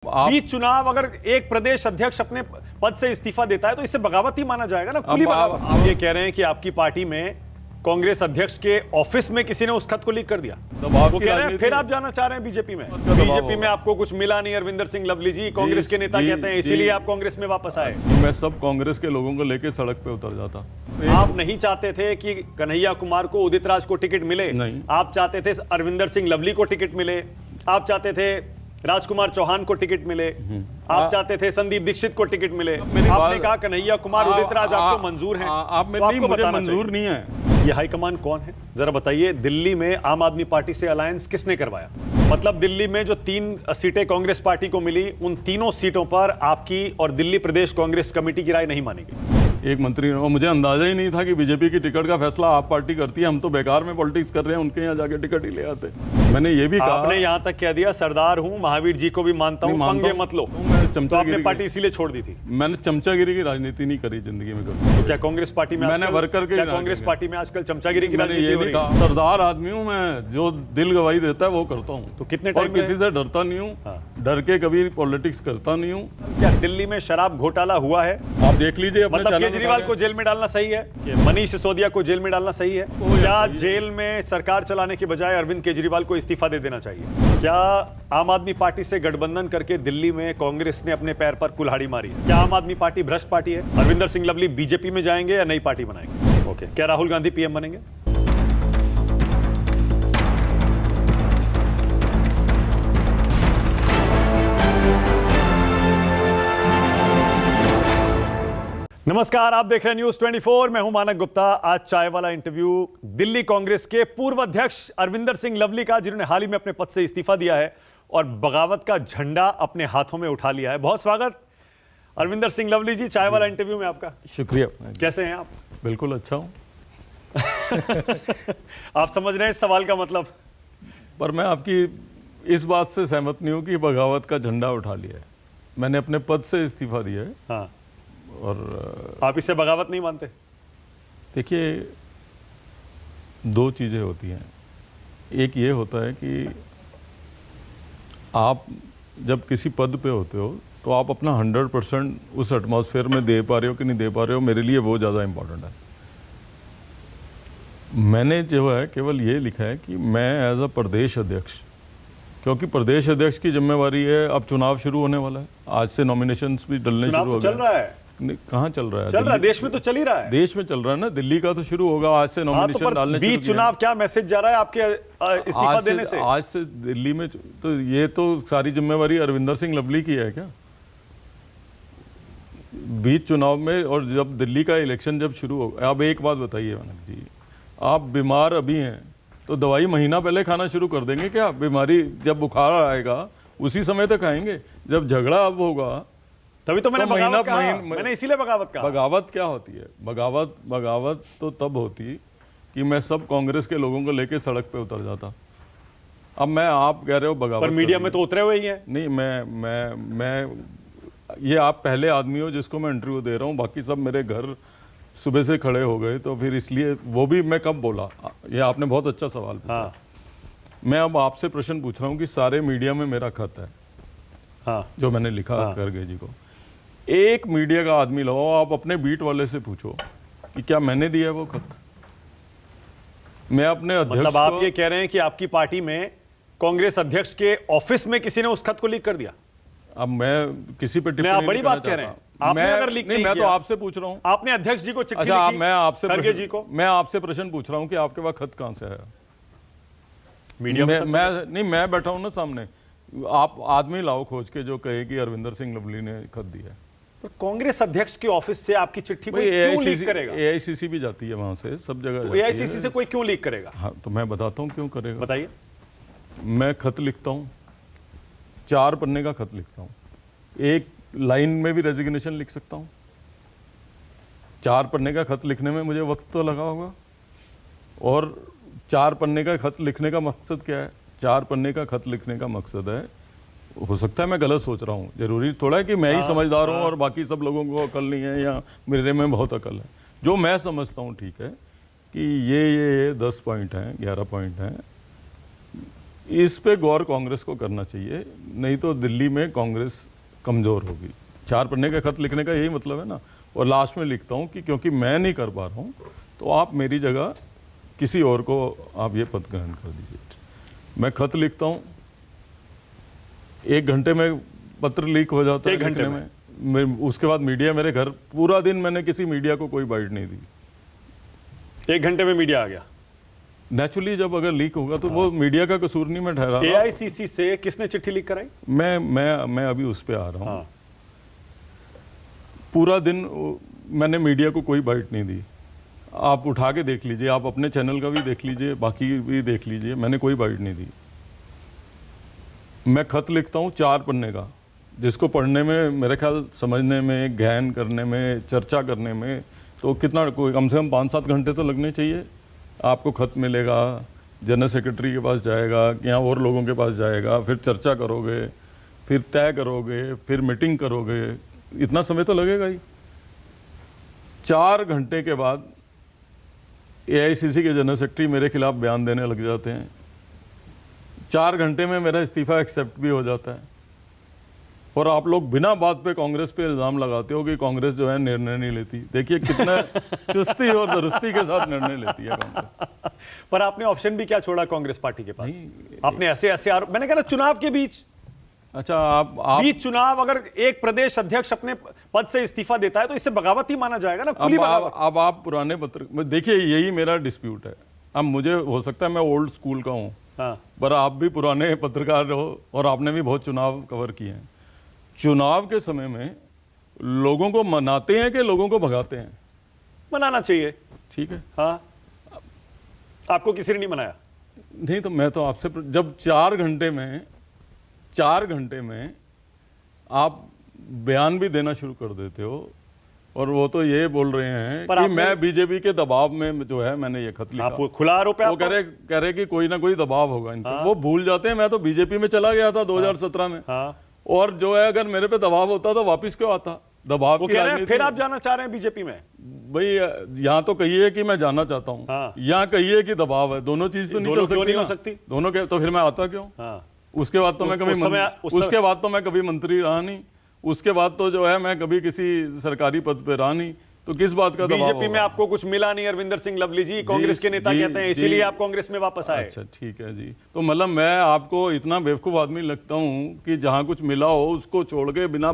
बीच चुनाव अगर एक प्रदेश अध्यक्ष अपने पद से इस्तीफा देता है तो इसे बगावत ही माना जाएगा ना, खुली बगावत। आप ये कह रहे हैं कि आपकी पार्टी में कांग्रेस अध्यक्ष के ऑफिस में किसी ने उस खत को लीक कर दिया, वो कह रहे हैं फिर आप जाना चाह रहे हैं बीजेपी में। बीजेपी में आपको कुछ मिला नहीं, अरविंदर सिंह लवली जी कांग्रेस के नेता कहते हैं, इसीलिए आप कांग्रेस में वापस आए। मैं सब कांग्रेस के लोगों को लेकर सड़क पे उतर जाता। आप नहीं चाहते थे कि कन्हैया कुमार को, उदित राज को टिकट मिले, नहीं। आप चाहते थे अरविंदर सिंह लवली को टिकट मिले, आप चाहते थे राजकुमार चौहान को टिकट मिले, आप चाहते थे संदीप दीक्षित को टिकट मिले। आपने कहा कन्हैया कुमार, उदित राज आपको मंजूर हैं, आप में नहीं, मुझे मंजूर नहीं है। ये हाईकमान कौन है जरा बताइए। दिल्ली में आम आदमी पार्टी से अलायंस किसने करवाया? मतलब दिल्ली में जो 3 सीटें कांग्रेस पार्टी को मिली, उन तीनों सीटों पर आपकी और दिल्ली प्रदेश कांग्रेस कमेटी की राय नहीं मानी गई। एक मंत्री, और मुझे अंदाजा ही नहीं था कि बीजेपी की टिकट का फैसला आप पार्टी करती है। हम तो बेकार में पॉलिटिक्स कर रहे हैं, उनके यहाँ जाके टिकट ही ले आते। मैंने ये भी कहा, आपने यहाँ तक कह दिया सरदार हूँ, महावीर जी को भी मानता हूँ, पंगे मत लो। तो आपने पार्टी इसीलिए छोड़ दी थी? मैंने चमचागिरी की राजनीति नहीं करी जिंदगी में कभी। तो क्या कांग्रेस पार्टी में मैंने वर्कर के कांग्रेस पार्टी में आजकल चमचागिरी की राजनीति हो रही है? सरदार आदमी हूँ मैं, जो दिल गवाही देता है वो करता हूँ। तो कितने और किसी से डरता नहीं हूँ, डर के कभी पॉलिटिक्स करता नहीं हूँ। क्या दिल्ली में शराब घोटाला हुआ है? आप देख लीजिए। मतलब केजरीवाल को जेल में डालना सही है, मनीष सिसोदिया को जेल में डालना सही है? क्या जेल में सरकार चलाने के बजाय अरविंद केजरीवाल को इस्तीफा दे देना चाहिए? क्या आम आदमी पार्टी से गठबंधन करके दिल्ली में कांग्रेस ने अपने पैर पर कुल्हाड़ी मारी? क्या आम आदमी पार्टी भ्रष्ट पार्टी है? अरविंदर सिंह लवली बीजेपी में जाएंगे या नई पार्टी बनाएंगे? ओके, क्या राहुल गांधी पीएम बनेंगे? नमस्कार, आप देख रहे हैं न्यूज 24। मैं हूं मानक गुप्ता। आज चाय वाला इंटरव्यू दिल्ली कांग्रेस के पूर्व अध्यक्ष अरविंदर सिंह लवली का, जिन्होंने हाल ही में अपने पद से इस्तीफा दिया है और बगावत का झंडा अपने हाथों में उठा लिया है। बहुत स्वागत अरविंदर सिंह लवली जी, चाय वाला इंटरव्यू में आपका। शुक्रिया। कैसे हैं आप? बिल्कुल अच्छा हूँ। आप समझ रहे हैं इस सवाल का मतलब? पर मैं आपकी इस बात से सहमत नहीं हूँ कि बगावत का झंडा उठा लिया है। मैंने अपने पद से इस्तीफा दिया है। हाँ, और आप इसे बगावत नहीं मानते? देखिए, 2 चीज़ें होती हैं। एक ये होता है कि आप जब किसी पद पे होते हो तो आप अपना 100% उस एटमॉस्फेयर में दे पा रहे हो कि नहीं दे पा रहे हो, मेरे लिए वो ज़्यादा इम्पोर्टेंट है। मैंने जो है केवल ये लिखा है कि मैं एज अ प्रदेश अध्यक्ष, क्योंकि प्रदेश अध्यक्ष की जिम्मेवारी है। अब चुनाव शुरू होने वाला है, आज से नॉमिनेशंस भी डलने शुरू हो गए। चल रहा है? कहाँ चल रहा है? चल रहा है, देश में तो चल ही रहा है। देश में चल रहा है ना, दिल्ली का तो शुरू होगा आज से नॉमिनेशन डालने। बीच चुनाव क्या मैसेज जा रहा है आपके इस्तीफा देने से? आज से दिल्ली में तो ये तो सारी जिम्मेवारी अरविंदर सिंह लवली की है क्या? बीच चुनाव में, और जब दिल्ली का इलेक्शन जब शुरू होगा। अब एक बात बताइए मानक जी, आप बीमार अभी हैं तो दवाई महीना पहले खाना शुरू कर देंगे क्या? बीमारी जब बुखार आएगा उसी समय तक खाएंगे। जब झगड़ा अब होगा तभी तो मैंने बगावत कहा। मैंने इसीलिए बगावत कहा। बगावत क्या होती है? बगावत तो तब होती कि मैं सब कांग्रेस के लोगों को लेके सड़क पे उतर जाता। अब मैं, आप कह रहे हो बगावत, पर मीडिया में तो उतरे हुए ही हैं। नहीं, मैं ये आप पहले आदमी हो जिसको मैं इंटरव्यू दे रहा हूँ, बाकी सब मेरे घर सुबह से खड़े हो गए, तो फिर इसलिए वो भी मैं कब बोला? ये आपने बहुत अच्छा सवाल पूछा। हाँ। मैं अब आपसे प्रश्न पूछ रहा हूँ कि सारे मीडिया में मेरा खत है। हाँ। जो मैंने लिखा। हाँ। खरगे जी को एक मीडिया का आदमी लगाओ, आप अपने बीट वाले से पूछो कि क्या मैंने दिया है वो खत। मैं अपने अध्यक्ष, मतलब आप ये कह रहे हैं कि आपकी पार्टी में कांग्रेस अध्यक्ष के ऑफिस में किसी ने उस खत को लीक कर दिया? अब मैं किसी पे टिप्पणी आप बड़ी बात कह रहे हैं। आपने अगर लीक नहीं मैं किया, तो आपसे पूछ रहा हूं। आपने अध्यक्ष जी को चिट्ठी अच्छा, लिखी? मैं आपसे प्रश्न पूछ रहा हूं कि आपके पास खत कहां से आया? मीडिया में मैं बैठा हूं ना सामने। आप आदमी लाओ खोज के जो कहे कि अरविंदर सिंह लवली ने खत दिया है। तो कांग्रेस अध्यक्ष के ऑफिस से आपकी चिट्ठी कोई क्यों लीक करेगा? AICC भी जाती है वहां से, सब जगह तो AICC से कोई क्यों लीक करेगा? हाँ, तो मैं बताता हूँ क्यों करेगा। बताइए। मैं खत लिखता हूँ, 4 पन्ने का खत लिखता हूँ। 1 लाइन में भी रेजिग्नेशन लिख सकता हूँ। 4 पन्ने का खत लिखने में मुझे वक्त तो लगा होगा। और 4 पन्ने का खत लिखने का मकसद क्या है? 4 पन्ने का खत लिखने का मकसद है, हो सकता है मैं गलत सोच रहा हूँ, जरूरी थोड़ा है कि मैं ही समझदार हूँ और बाकी सब लोगों को अकल नहीं है, या मेरे में बहुत अकल है। जो मैं समझता हूँ ठीक है कि ये 10 पॉइंट हैं, 11 पॉइंट हैं। इस पे गौर कांग्रेस को करना चाहिए, नहीं तो दिल्ली में कांग्रेस कमज़ोर होगी। 4 पन्ने का खत लिखने का यही मतलब है ना। और लास्ट में लिखता हूँ कि क्योंकि मैं नहीं कर पा रहा हूँ तो आप मेरी जगह किसी और को आप ये पद ग्रहण कर दीजिए। मैं खत लिखता हूँ, 1 घंटे में पत्र लीक हो जाता है। 1 घंटे में उसके बाद मीडिया मेरे घर, पूरा दिन मैंने किसी मीडिया को कोई बाइट नहीं दी। 1 घंटे में मीडिया आ गया। नेचुरली जब अगर लीक होगा तो वो मीडिया का कसूर नहीं, मैं ठहरा रहा। AICC से किसने चिट्ठी लीक कराई? मैं अभी उस पे आ रहा हूँ। हाँ। पूरा दिन मैंने मीडिया को कोई बाइट नहीं दी। आप उठा के देख लीजिए, आप अपने चैनल का भी देख लीजिए, बाकी भी देख लीजिए, मैंने कोई बाइट नहीं दी। मैं खत लिखता हूँ 4 पन्ने का, जिसको पढ़ने में, मेरे ख्याल समझने में, गहन करने में, चर्चा करने में तो कितना, कोई कम से कम 5-7 घंटे तो लगने चाहिए। आपको खत मिलेगा, जनरल सेक्रेटरी के पास जाएगा या और लोगों के पास जाएगा, फिर चर्चा करोगे, फिर तय करोगे, फिर मीटिंग करोगे, इतना समय तो लगेगा ही। 4 घंटे के बाद AICC के जनरल सेक्रेटरी मेरे खिलाफ बयान देने लग जाते हैं। 4 घंटे में मेरा इस्तीफा एक्सेप्ट भी हो जाता है। और आप लोग बिना बात पे कांग्रेस पे इल्जाम लगाते हो कि कांग्रेस जो है निर्णय नहीं लेती। देखिए कितना चुस्ती और दुरुस्ती के साथ निर्णय लेती है कांग्रेस। पर आपने ऑप्शन भी क्या छोड़ा कांग्रेस पार्टी के पास? आपने ऐसे मैंने कहा ना, चुनाव के बीच, अच्छा आप बीच चुनाव अगर एक प्रदेश अध्यक्ष अपने पद से इस्तीफा देता है तो इससे बगावत ही माना जाएगा ना, खुली बगावत। अब आप पुराने पत्र देखिए, यही मेरा डिस्प्यूट है। अब मुझे हो सकता है मैं ओल्ड स्कूल का हूँ, हाँ। पर आप भी पुराने पत्रकार हो और आपने भी बहुत चुनाव कवर किए हैं। चुनाव के समय में लोगों को मनाते हैं कि लोगों को भगाते हैं? मनाना चाहिए। ठीक है। हाँ, आपको किसी ने नहीं मनाया? नहीं तो मैं तो आपसे, जब 4 घंटे में आप बयान भी देना शुरू कर देते हो और वो तो ये बोल रहे हैं कि मैं बीजेपी के दबाव में जो है मैंने ये खत लिखा। आपको खुला आरोप है? वो कह रहे कि कोई ना कोई दबाव होगा इन पर। वो भूल जाते हैं मैं तो बीजेपी में चला गया था 2017 में। हाँ। और जो है अगर मेरे पे दबाव होता तो वापस क्यों आता? दबाव वो की कह रहे हैं राजनीति। फिर आप जाना चाह रहे हैं बीजेपी में? भाई यहाँ तो कहिए कि मैं जाना चाहता हूँ, हाँ। यहाँ कहिए कि दबाव है, दोनों चीज तो नहीं चल सकती। नहीं हो सकती दोनों के, तो फिर मैं आता क्यों? हाँ। उसके बाद तो मैं कभी उसके बाद तो मैं कभी मंत्री रहा नहीं, उसके बाद तो जो है मैं कभी किसी सरकारी पद पे रहा नहीं, तो किस बात का दबाव? बीजेपी में आपको कुछ मिला नहीं, अरविंदर सिंह लवली जी कांग्रेस के नेता कहते हैं, इसीलिए आप कांग्रेस में वापस आए। अच्छा ठीक है जी। तो मतलब मैं आपको इतना बेवकूफ आदमी लगता हूँ कि जहाँ कुछ मिला हो उसको छोड़ के बिना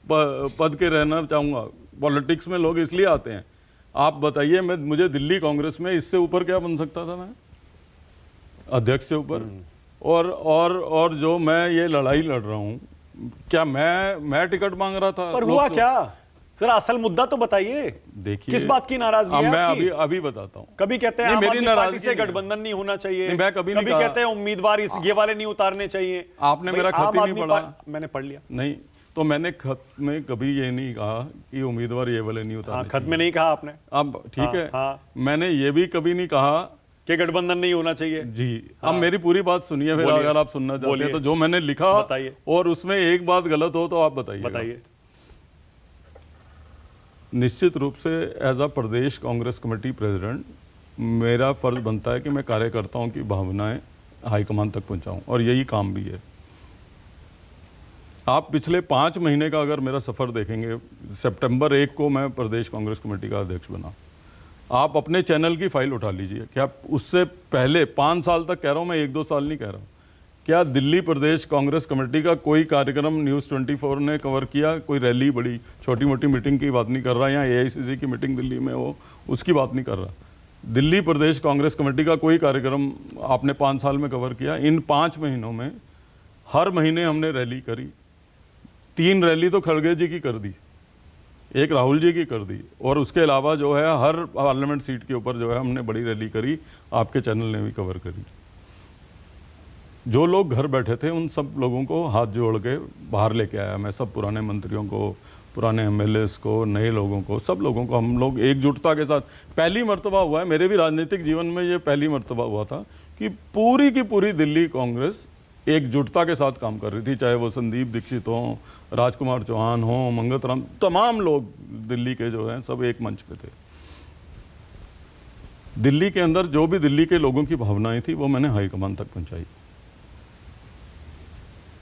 पद के रहना चाहूंगा? पॉलिटिक्स में लोग इसलिए आते हैं। आप बताइए, मुझे दिल्ली कांग्रेस में इससे ऊपर क्या बन सकता था? मैं अध्यक्ष से ऊपर। और जो मैं ये लड़ाई लड़ रहा हूँ, क्या मैं टिकट मांग रहा था? पर हुआ क्या? सर असल मुद्दा तो बताइए। देखिए किस बात की नाराजगी है मैं आपकी? अभी बताता हूँ। कभी कहते हैं मेरी नाराजगी से गठबंधन नहीं होना चाहिए, मैं कभी कहते हैं उम्मीदवार ये वाले नहीं उतारने चाहिए। आपने मेरा खत ही नहीं पढ़ा। मैंने पढ़ लिया। नहीं तो मैंने खत में कभी ये नहीं कहा कि उम्मीदवार ये वाले नहीं उतारने। खत में नहीं कहा आपने? अब ठीक है। हाँ। मैंने ये भी कभी नहीं कहा कि गठबंधन नहीं होना चाहिए जी। अब मेरी पूरी बात सुनिए, फिर अगर आप सुनना चाहते हैं तो जो मैंने लिखा बताइए, और उसमें एक बात गलत हो तो आप बताइए। निश्चित रूप से as a Pradesh Congress committee president मेरा फर्ज बनता है कि मैं कार्यकर्ताओं की भावनाएं हाईकमान तक पहुंचाऊं, और यही काम भी है। आप पिछले 5 महीने का अगर मेरा सफ़र देखेंगे, सितंबर 1 को मैं प्रदेश कांग्रेस कमेटी का अध्यक्ष बना। आप अपने चैनल की फाइल उठा लीजिए, क्या उससे पहले 5 साल तक, कह रहा हूँ मैं, 1-2 साल नहीं कह रहा हूँ, क्या दिल्ली प्रदेश कांग्रेस कमेटी का कोई कार्यक्रम न्यूज़ 24 ने कवर किया? कोई रैली, बड़ी छोटी मोटी मीटिंग की बात नहीं कर रहा, या AICC की मीटिंग दिल्ली में हो उसकी बात नहीं कर रहा। दिल्ली प्रदेश कांग्रेस कमेटी का कोई कार्यक्रम आपने 5 साल में कवर किया? इन 5 महीनों में हर महीने हमने रैली करी। 3 रैली तो खड़गे जी की कर दी, 1 राहुल जी की कर दी, और उसके अलावा जो है हर पार्लियामेंट सीट के ऊपर जो है हमने बड़ी रैली करी, आपके चैनल ने भी कवर करी। जो लोग घर बैठे थे उन सब लोगों को हाथ जोड़ के बाहर लेके आया मैं, सब पुराने मंत्रियों को, पुराने MLAs को, नए लोगों को, सब लोगों को हम लोग एकजुटता के साथ, पहली मर्तबा हुआ है मेरे भी राजनीतिक जीवन में, ये पहली मर्तबा हुआ था कि पूरी की पूरी दिल्ली कांग्रेस एकजुटता के साथ काम कर रही थी, चाहे वो संदीप दीक्षित हों, राजकुमार चौहान हों, मंगत राम, तमाम लोग दिल्ली के जो हैं सब एक मंच पे थे। दिल्ली के अंदर जो भी दिल्ली के लोगों की भावनाएं थी वो मैंने हाईकमान तक पहुंचाई।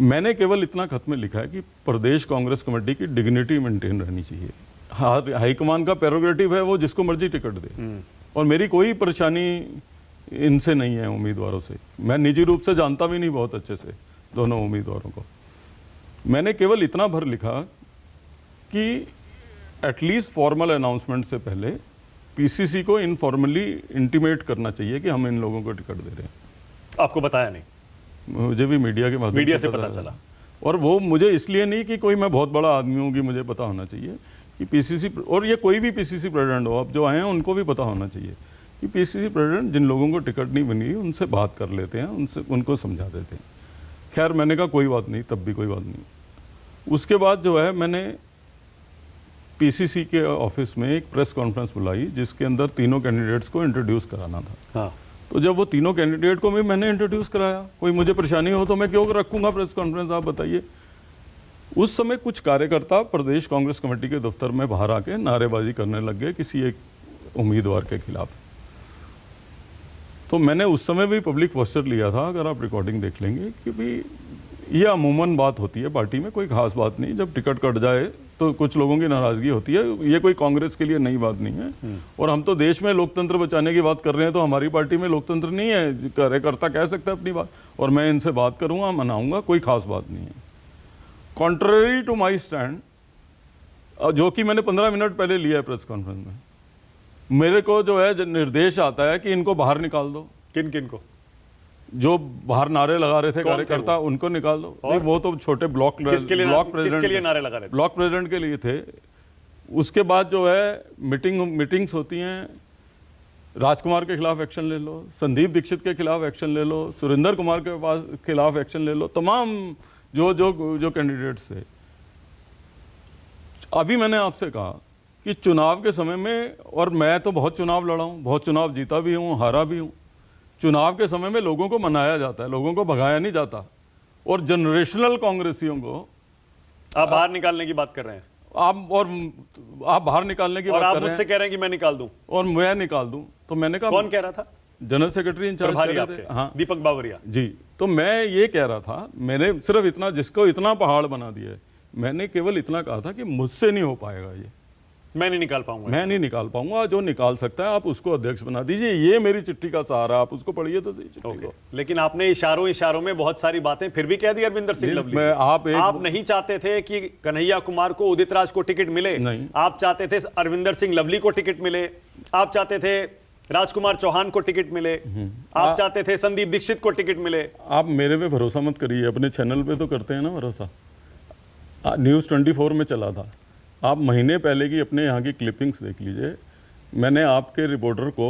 मैंने केवल इतना खत में लिखा है कि प्रदेश कांग्रेस कमेटी की डिग्निटी मेंटेन रहनी चाहिए। हाईकमान का प्रेरोगेटिव है, वो जिसको मर्जी टिकट दे, और मेरी कोई परेशानी इनसे नहीं है, उम्मीदवारों से। मैं निजी रूप से जानता भी नहीं बहुत अच्छे से दोनों उम्मीदवारों को। मैंने केवल इतना भर लिखा कि एटलीस्ट फॉर्मल अनाउंसमेंट से पहले पीसीसी को इनफॉर्मली इंटीमेट करना चाहिए कि हम इन लोगों को टिकट दे रहे हैं। आपको बताया नहीं? मुझे भी मीडिया के माध्यम मीडिया से पता चला। और वो मुझे इसलिए नहीं कि कोई मैं बहुत बड़ा आदमी हूँ कि मुझे पता होना चाहिए कि पीसीसी, और ये कोई भी पीसीसी प्रेसिडेंट हो, अब जो आए हैं उनको भी पता होना चाहिए कि पीसीसी प्रेसिडेंट जिन लोगों को टिकट नहीं बनी उनसे बात कर लेते हैं, उनको समझा देते हैं। खैर मैंने कहा कोई बात नहीं, तब भी कोई बात नहीं। उसके बाद जो है मैंने पीसीसी के ऑफिस में एक प्रेस कॉन्फ्रेंस बुलाई जिसके अंदर तीनों कैंडिडेट्स को इंट्रोड्यूस कराना था। हाँ। तो जब वो तीनों कैंडिडेट को भी मैंने इंट्रोड्यूस कराया, कोई मुझे परेशानी हो तो मैं क्यों रखूंगा प्रेस कॉन्फ्रेंस, आप बताइए। उस समय कुछ कार्यकर्ता प्रदेश कांग्रेस कमेटी के दफ्तर में बाहर आके नारेबाजी करने लग गए किसी एक उम्मीदवार के खिलाफ। तो मैंने उस समय भी पब्लिक पोस्टर लिया था, अगर आप रिकॉर्डिंग देख लेंगे, कि भाई ये अमूमन बात होती है पार्टी में, कोई खास बात नहीं। जब टिकट कट जाए तो कुछ लोगों की नाराजगी होती है, ये कोई कांग्रेस के लिए नई बात नहीं है। और हम तो देश में लोकतंत्र बचाने की बात कर रहे हैं, तो हमारी पार्टी में लोकतंत्र नहीं है, कार्यकर्ता कह सकता है अपनी बात, और मैं इनसे बात करूंगा, मनाऊंगा, कोई खास बात नहीं है। कॉन्ट्ररी टू माई स्टैंड, जो कि मैंने 15 मिनट पहले लिया है प्रेस कॉन्फ्रेंस में, मेरे को जो है निर्देश आता है कि इनको बाहर निकाल दो। किन किन को? जो बाहर नारे लगा रहे थे कार्यकर्ता, उनको निकाल दो। नहीं, वो तो छोटे ब्लॉक प्रेसिडेंट के लिए नारे लगा रहे थे? ब्लॉक प्रेसिडेंट के लिए थे। उसके बाद जो है मीटिंग्स होती हैं, राजकुमार के खिलाफ एक्शन ले लो, संदीप दीक्षित के खिलाफ एक्शन ले लो, सुरेंद्र कुमार के खिलाफ एक्शन ले लो, तमाम जो कैंडिडेट्स थे। अभी मैंने आपसे कहा कि चुनाव के समय में, और मैं तो बहुत चुनाव लड़ा हूं, बहुत चुनाव जीता भी हूं, हारा भी हूं, चुनाव के समय में लोगों को मनाया जाता है, लोगों को भगाया नहीं जाता। और जनरेशनल कांग्रेसियों को आप बाहर निकालने की बात कर रहे हैं? आप बाहर निकालने की बात कर रहे हैं, और आप मुझसे कह रहे हैं कि मैं निकाल दूं, और मैं निकाल दूं। तो मैंने कहा, कौन कह रहा था? जनरल सेक्रेटरी इंचार्ज कह रहे थे। हाँ, दीपक बावरिया जी। तो मैं ये कह रहा था, मैंने सिर्फ इतना, जिसको इतना पहाड़ बना दिया है, मैंने केवल इतना कहा था कि मुझसे नहीं हो पाएगा, ये मैं नहीं निकाल पाऊंगा, मैं नहीं निकाल पाऊंगा। जो निकाल सकता है आप उसको अध्यक्ष बना दीजिए, ये मेरी चिट्ठी का सहारा, आप उसको पढ़िए तो सही चिट्ठी को। लेकिन आपने इशारों में बहुत सारी बातें फिर भी कह दी अरविंदर सिंह लवली। आप नहीं चाहते थे कि कन्हैया कुमार को, उदित राज को टिकट मिले, नहीं। आप चाहते थे अरविंदर सिंह लवली को टिकट मिले, आप चाहते थे राजकुमार चौहान को टिकट मिले, आप चाहते थे संदीप दीक्षित को टिकट मिले। आप मेरे पे भरोसा मत करिए, अपने चैनल पे तो करते हैं ना भरोसा। न्यूज़ 24 में चला था, आप महीने पहले की अपने यहाँ की क्लिपिंग्स देख लीजिए। मैंने आपके रिपोर्टर को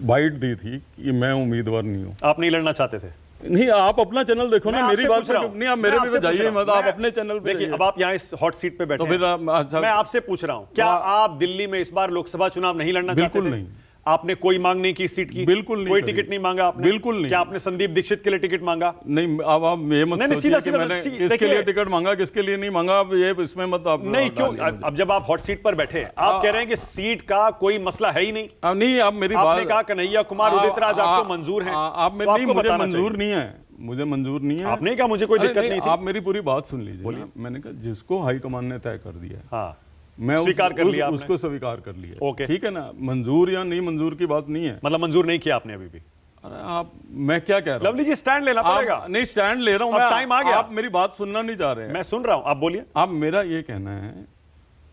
बाइट दी थी कि मैं उम्मीदवार नहीं हूँ। आप नहीं लड़ना चाहते थे? नहीं, आप अपना चैनल देखो ना, मेरी बात नहीं, आप मेरे पे जाइए मत, आप अपने चैनल पे देखिए। अब आप यहाँ इस हॉट सीट पे बैठे तो फिर मैं आपसे पूछ रहा हूँ, क्या आप दिल्ली में इस बार लोकसभा चुनाव नहीं लड़ना चाहते थे? बिल्कुल नहीं। आपने कोई मांग नहीं की सीट की? बिल्कुल नहीं। कोई टिकट नहीं मांगा आपने? बिल्कुल नहीं। क्या आपने संदीप दीक्षित के लिए टिकट मांगा? नहीं, अब आप ये मत सोचिए कि मैंने किसके लिए टिकट मांगा, किसके लिए नहीं मांगा, अब ये इसमें मत आप नहीं। क्यों? अब जब आप हॉट सीट पर बैठे, आप कह रहे हैं कि सीट का कोई मसला है ही नहीं। नहीं, आप मेरी बात, आपने कहा कन्हैया कुमार, उदित राज आपको मंजूर है, आप में नहीं, मुझे मंजूर नहीं है, मुझे मंजूर नहीं है। आपने कहा मुझे कोई दिक्कत नहीं थी। आप मेरी पूरी बात सुन लीजिए। मैंने कहा जिसको हाईकमान ने तय कर दिया, हाँ, मैं स्वीकार कर लिया, उसको स्वीकार कर लिया। ओके, ठीक है ना, मंजूर या नहीं मंजूर की बात नहीं है। मतलब मंजूर नहीं किया आपने अभी भी? अरे आप, मैं क्या कह रहा हूं? लवली जी, स्टैंड लेना पड़ेगा। नहीं, स्टैंड ले रहा हूं मैं, टाइम आ गया। आप मेरी बात सुनना नहीं चाह रहे हैं। मैं सुन रहा हूं, आप बोलिए। आप, मेरा ये कहना है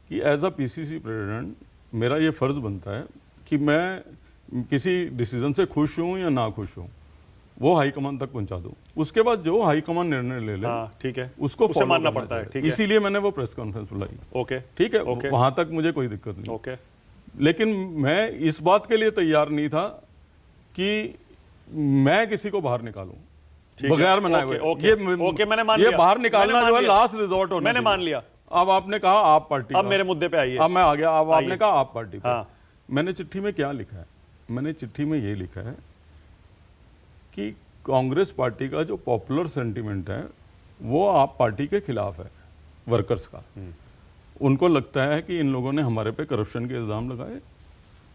कि एज अ पीसीसी प्रेसिडेंट मेरा ये फर्ज बनता है कि मैं किसी डिसीजन से खुश हूं या ना खुश हूं, वो हाईकमान तक पहुंचा दूं। उसके बाद जो हाईकमान निर्णय ले ले, ठीक है, उसको उसे मानना पड़ता है। ठीक है, इसीलिए मैंने वो प्रेस कॉन्फ्रेंस बुलाई। ओके, ठीक है, वहां तक मुझे कोई दिक्कत नहीं। ओके, लेकिन मैं इस बात के लिए तैयार नहीं था कि मैं किसी को बाहर निकालूं बगैर मनाए हुए। ओके, मैंने मान लिया। ये बाहर निकालना जो है लास्ट रिजॉर्ट होना, मैंने मान लिया। अब आपने कहा आप पार्टी, अब मेरे मुद्दे पे आइए। अब मैं आ गया। अब आपने कहा आप पार्टी पे। मैंने चिट्ठी में क्या लिखा है? मैंने चिट्ठी में ये लिखा है कि कांग्रेस पार्टी का जो पॉपुलर सेंटीमेंट है वो आप पार्टी के खिलाफ है, वर्कर्स का। उनको लगता है कि इन लोगों ने हमारे पे करप्शन के इल्जाम लगाए,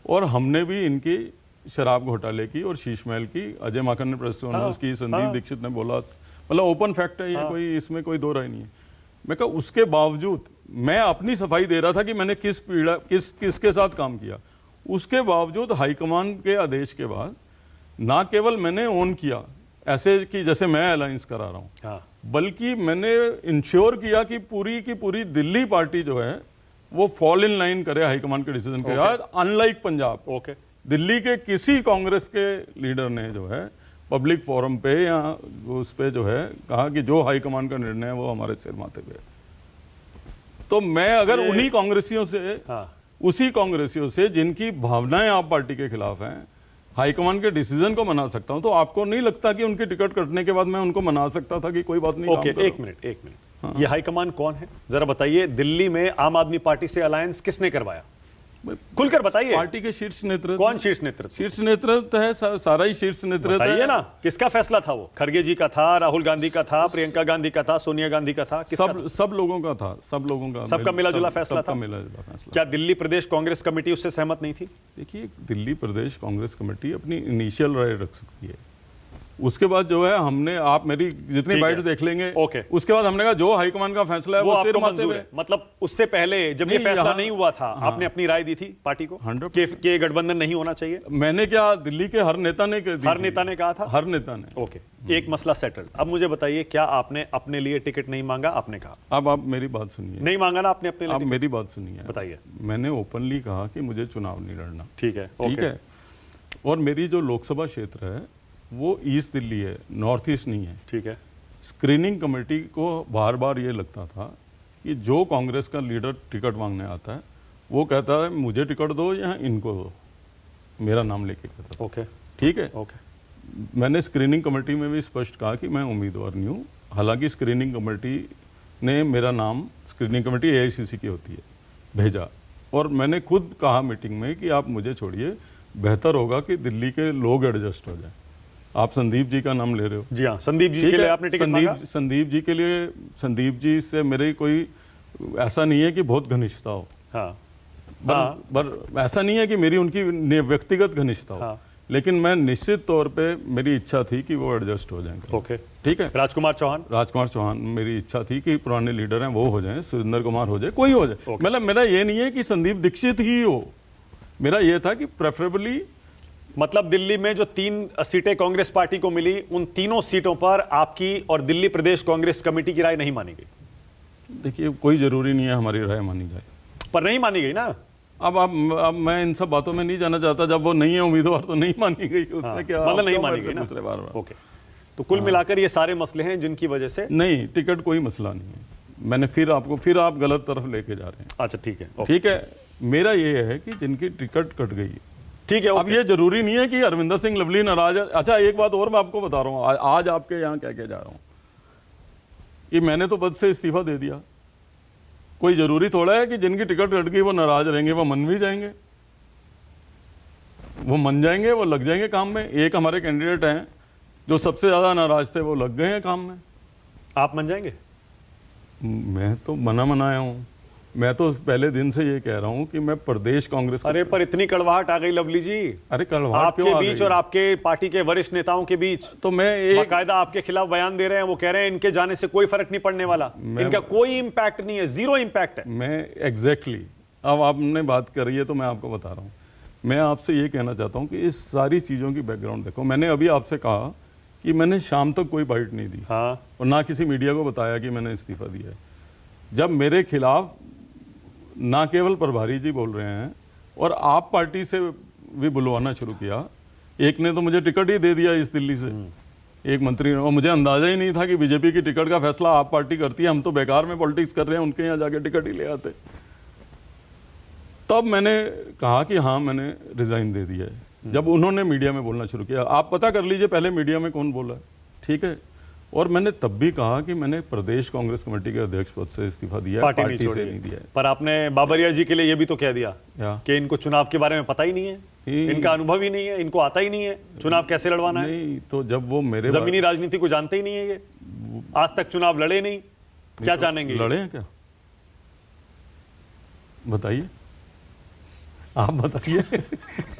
और हमने भी इनकी शराब घोटाले की और शीश महल की, अजय माकन ने प्रेस कॉन्फ्रेंस की, संदीप दीक्षित ने बोला मतलब ओपन फैक्ट है ये, कोई इसमें कोई दो राय नहीं है। मैं कहा उसके बावजूद मैं अपनी सफाई दे रहा था कि मैंने किसके साथ काम किया। उसके बावजूद हाईकमान के आदेश के बाद ना केवल मैंने ऑन किया ऐसे कि जैसे मैं अलायंस करा रहा हूँ, हाँ। बल्कि मैंने इंश्योर किया कि पूरी की पूरी दिल्ली पार्टी जो है वो फॉल इन लाइन करे हाईकमान के डिसीजन के बाद। अनलाइक पंजाब, ओके, दिल्ली के किसी कांग्रेस के लीडर ने जो है पब्लिक फोरम पे या उस पे जो है कहा कि जो हाईकमान का निर्णय है वो हमारे सिर माथे पे है। तो मैं अगर उन्हीं कांग्रेसियों से, हाँ। उसी कांग्रेसियों से जिनकी भावनाएं आप पार्टी के खिलाफ हैं, हाईकमान के डिसीजन को मना सकता हूं, तो आपको नहीं लगता कि उनकी टिकट कटने के बाद मैं उनको मना सकता था कि कोई बात नहीं? ओके, एक मिनट ये हाईकमान कौन है जरा बताइए। दिल्ली में आम आदमी पार्टी से अलायंस किसने करवाया, खुलकर बताइए। पार्टी के शीर्ष नेतृत्व। कौन शीर्ष नेतृत्व? शीर्ष नेतृत्व है, सारा ही शीर्ष नेतृत्व बताइए ना, किसका फैसला था वो? खड़गे जी का था, राहुल गांधी का था, प्रियंका गांधी का था, सोनिया गांधी का था, किसका था? सब लोगों का था, सब लोगों का, सबका मिलाजुला फैसला था। मिलाजुला फैसला। क्या दिल्ली प्रदेश कांग्रेस कमेटी उससे सहमत नहीं थी? देखिए, दिल्ली प्रदेश कांग्रेस कमेटी अपनी इनिशियल राय रख सकती है। उसके बाद जो है हमने, आप मेरी जितनी बाइट देख लेंगे, ओके। उसके बाद हमने कहा जो हाईकमान का फैसला है वो सिर माथे मंजूर पे। है। मतलब उससे पहले जब ये फैसला नहीं हुआ था, आपने अपनी राय दी थी पार्टी को 100% कि गठबंधन नहीं होना चाहिए? मैंने क्या, दिल्ली के हर नेता ने दी हर नेता ने कहा था? हर नेता ने। ओके, एक मसला सेटल्ड। अब मुझे बताइए, क्या आपने अपने लिए टिकट नहीं मांगा? आपने कहा। अब आप मेरी बात सुनिए। नहीं मांगा ना आपने अपने लिए? आप मेरी बात सुनिए, बताइए। मैंने ओपनली कहा कि मुझे चुनाव नहीं लड़ना। ठीक है, ठीक है। और मेरी जो लोकसभा क्षेत्र है वो ईस्ट दिल्ली है, नॉर्थ ईस्ट नहीं है। ठीक है। स्क्रीनिंग कमेटी को बार बार ये लगता था कि जो कांग्रेस का लीडर टिकट मांगने आता है वो कहता है मुझे टिकट दो या इनको दो, मेरा नाम लेके कहता है। ओके, ठीक है। ओके। मैंने स्क्रीनिंग कमेटी में भी स्पष्ट कहा कि मैं उम्मीदवार नहीं हूँ। हालांकि स्क्रीनिंग कमेटी ने मेरा नाम, स्क्रीनिंग कमेटी AICC की होती है, भेजा। और मैंने खुद कहा मीटिंग में कि आप मुझे छोड़िए, बेहतर होगा कि दिल्ली के लोग एडजस्ट हो जाए। आप संदीप जी का नाम ले रहे हो। जी हाँ, संदीप जी के लिए आपने टिकट मांगा? संदीप जी के लिए, संदीप जी से मेरी कोई ऐसा नहीं है कि बहुत घनिष्ठता हो। हाँ। पर ऐसा नहीं है कि मेरी उनकी व्यक्तिगत घनिष्ठता हो। हाँ। लेकिन मैं निश्चित तौर पे, मेरी इच्छा थी कि वो एडजस्ट हो जाएंगे। ओके, ठीक है। राजकुमार चौहान, मेरी इच्छा थी कि पुराने लीडर हैं वो हो जाएं, सुरेंद्र कुमार हो जाए, कोई हो जाए। मतलब मेरा ये नहीं है कि संदीप दीक्षित ही हो, मेरा ये था कि प्रेफरेबली, मतलब दिल्ली में जो 3 सीटें कांग्रेस पार्टी को मिली, उन तीनों सीटों पर आपकी और दिल्ली प्रदेश कांग्रेस कमेटी की राय नहीं मानी गई। देखिए कोई जरूरी नहीं है हमारी राय मानी जाए, पर नहीं मानी गई ना। अब मैं इन सब बातों में नहीं जाना चाहता। जब वो नहीं है उम्मीदवार तो नहीं मानी गई, उसमें क्या मतलब नहीं मानी गई ना दूसरे बार। ओके, तो कुल मिलाकर ये सारे मसले हैं जिनकी वजह से नहीं, टिकट कोई मसला नहीं है। मैंने फिर आप गलत तरफ लेके जा रहे हैं। अच्छा, ठीक है, ठीक है। मेरा ये है कि जिनकी टिकट कट गई, ठीक है। अब ये जरूरी नहीं है कि अरविंदर सिंह लवली नाराज है। अच्छा, एक बात और मैं आपको बता रहा हूँ, आज आपके यहाँ कह के जा रहा हूँ कि मैंने तो पद से इस्तीफा दे दिया। कोई जरूरी थोड़ा है कि जिनकी टिकट कट गई वो नाराज रहेंगे, वो मन भी जाएंगे, वो मन जाएंगे, वो लग जाएंगे काम में। एक हमारे कैंडिडेट हैं जो सबसे ज्यादा नाराज थे, वो लग गए हैं काम में। आप मन जाएंगे? मैं तो मनाया हूँ। मैं तो पहले दिन से ये कह रहा हूं कि मैं प्रदेश कांग्रेस। अरे पर इतनी कड़वाहट आ गई लवली जी। अरे कड़वाहट आपके बीच और आपके पार्टी के वरिष्ठ नेताओं के बीच। तो मैं बाकायदा आपके खिलाफ बयान दे रहे हैं, वो कह रहे हैं इनके जाने से कोई फर्क नहीं पड़ने वाला, इनका कोई इंपैक्ट नहीं है, 0 इंपैक्ट है। मैं एग्जैक्टली, अब आपने बात करी है तो मैं आपको बता रहा हूँ। मैं आपसे ये कहना चाहता हूँ कि इस सारी चीज़ों की बैकग्राउंड देखो। मैंने अभी आपसे कहा कि मैंने शाम तक कोई बाइट नहीं दी। हाँ। और ना किसी मीडिया को बताया कि मैंने इस्तीफा दिया है। जब मेरे खिलाफ ना केवल प्रभारी जी बोल रहे हैं और आप पार्टी से भी बुलवाना शुरू किया, एक ने तो मुझे टिकट ही दे दिया इस दिल्ली से, एक मंत्री ने, और मुझे अंदाजा ही नहीं था कि बीजेपी की टिकट का फैसला आप पार्टी करती है। हम तो बेकार में पॉलिटिक्स कर रहे हैं, उनके यहाँ जाके टिकट ही ले आते। तब मैंने कहा कि हाँ, मैंने रिजाइन दे दिया है। जब उन्होंने मीडिया में बोलना शुरू किया, आप पता कर लीजिए पहले मीडिया में कौन बोला है, ठीक है। और मैंने तब भी कहा कि मैंने प्रदेश कांग्रेस कमेटी के अध्यक्ष पद से इस्तीफा दिया, पार्टी से नहीं दिया है। पर आपने बाबरिया जी के लिए ये भी तो कह दिया कि इनको चुनाव के बारे में पता ही नहीं है, इनका अनुभव ही नहीं है, इनको आता ही नहीं है चुनाव कैसे लड़वाना है। नहीं, तो जब वो मेरे जमीनी राजनीति को जानते ही नहीं है, ये आज तक चुनाव लड़े नहीं, क्या जानेंगे? लड़े हैं क्या, बताइए, आप बताइए।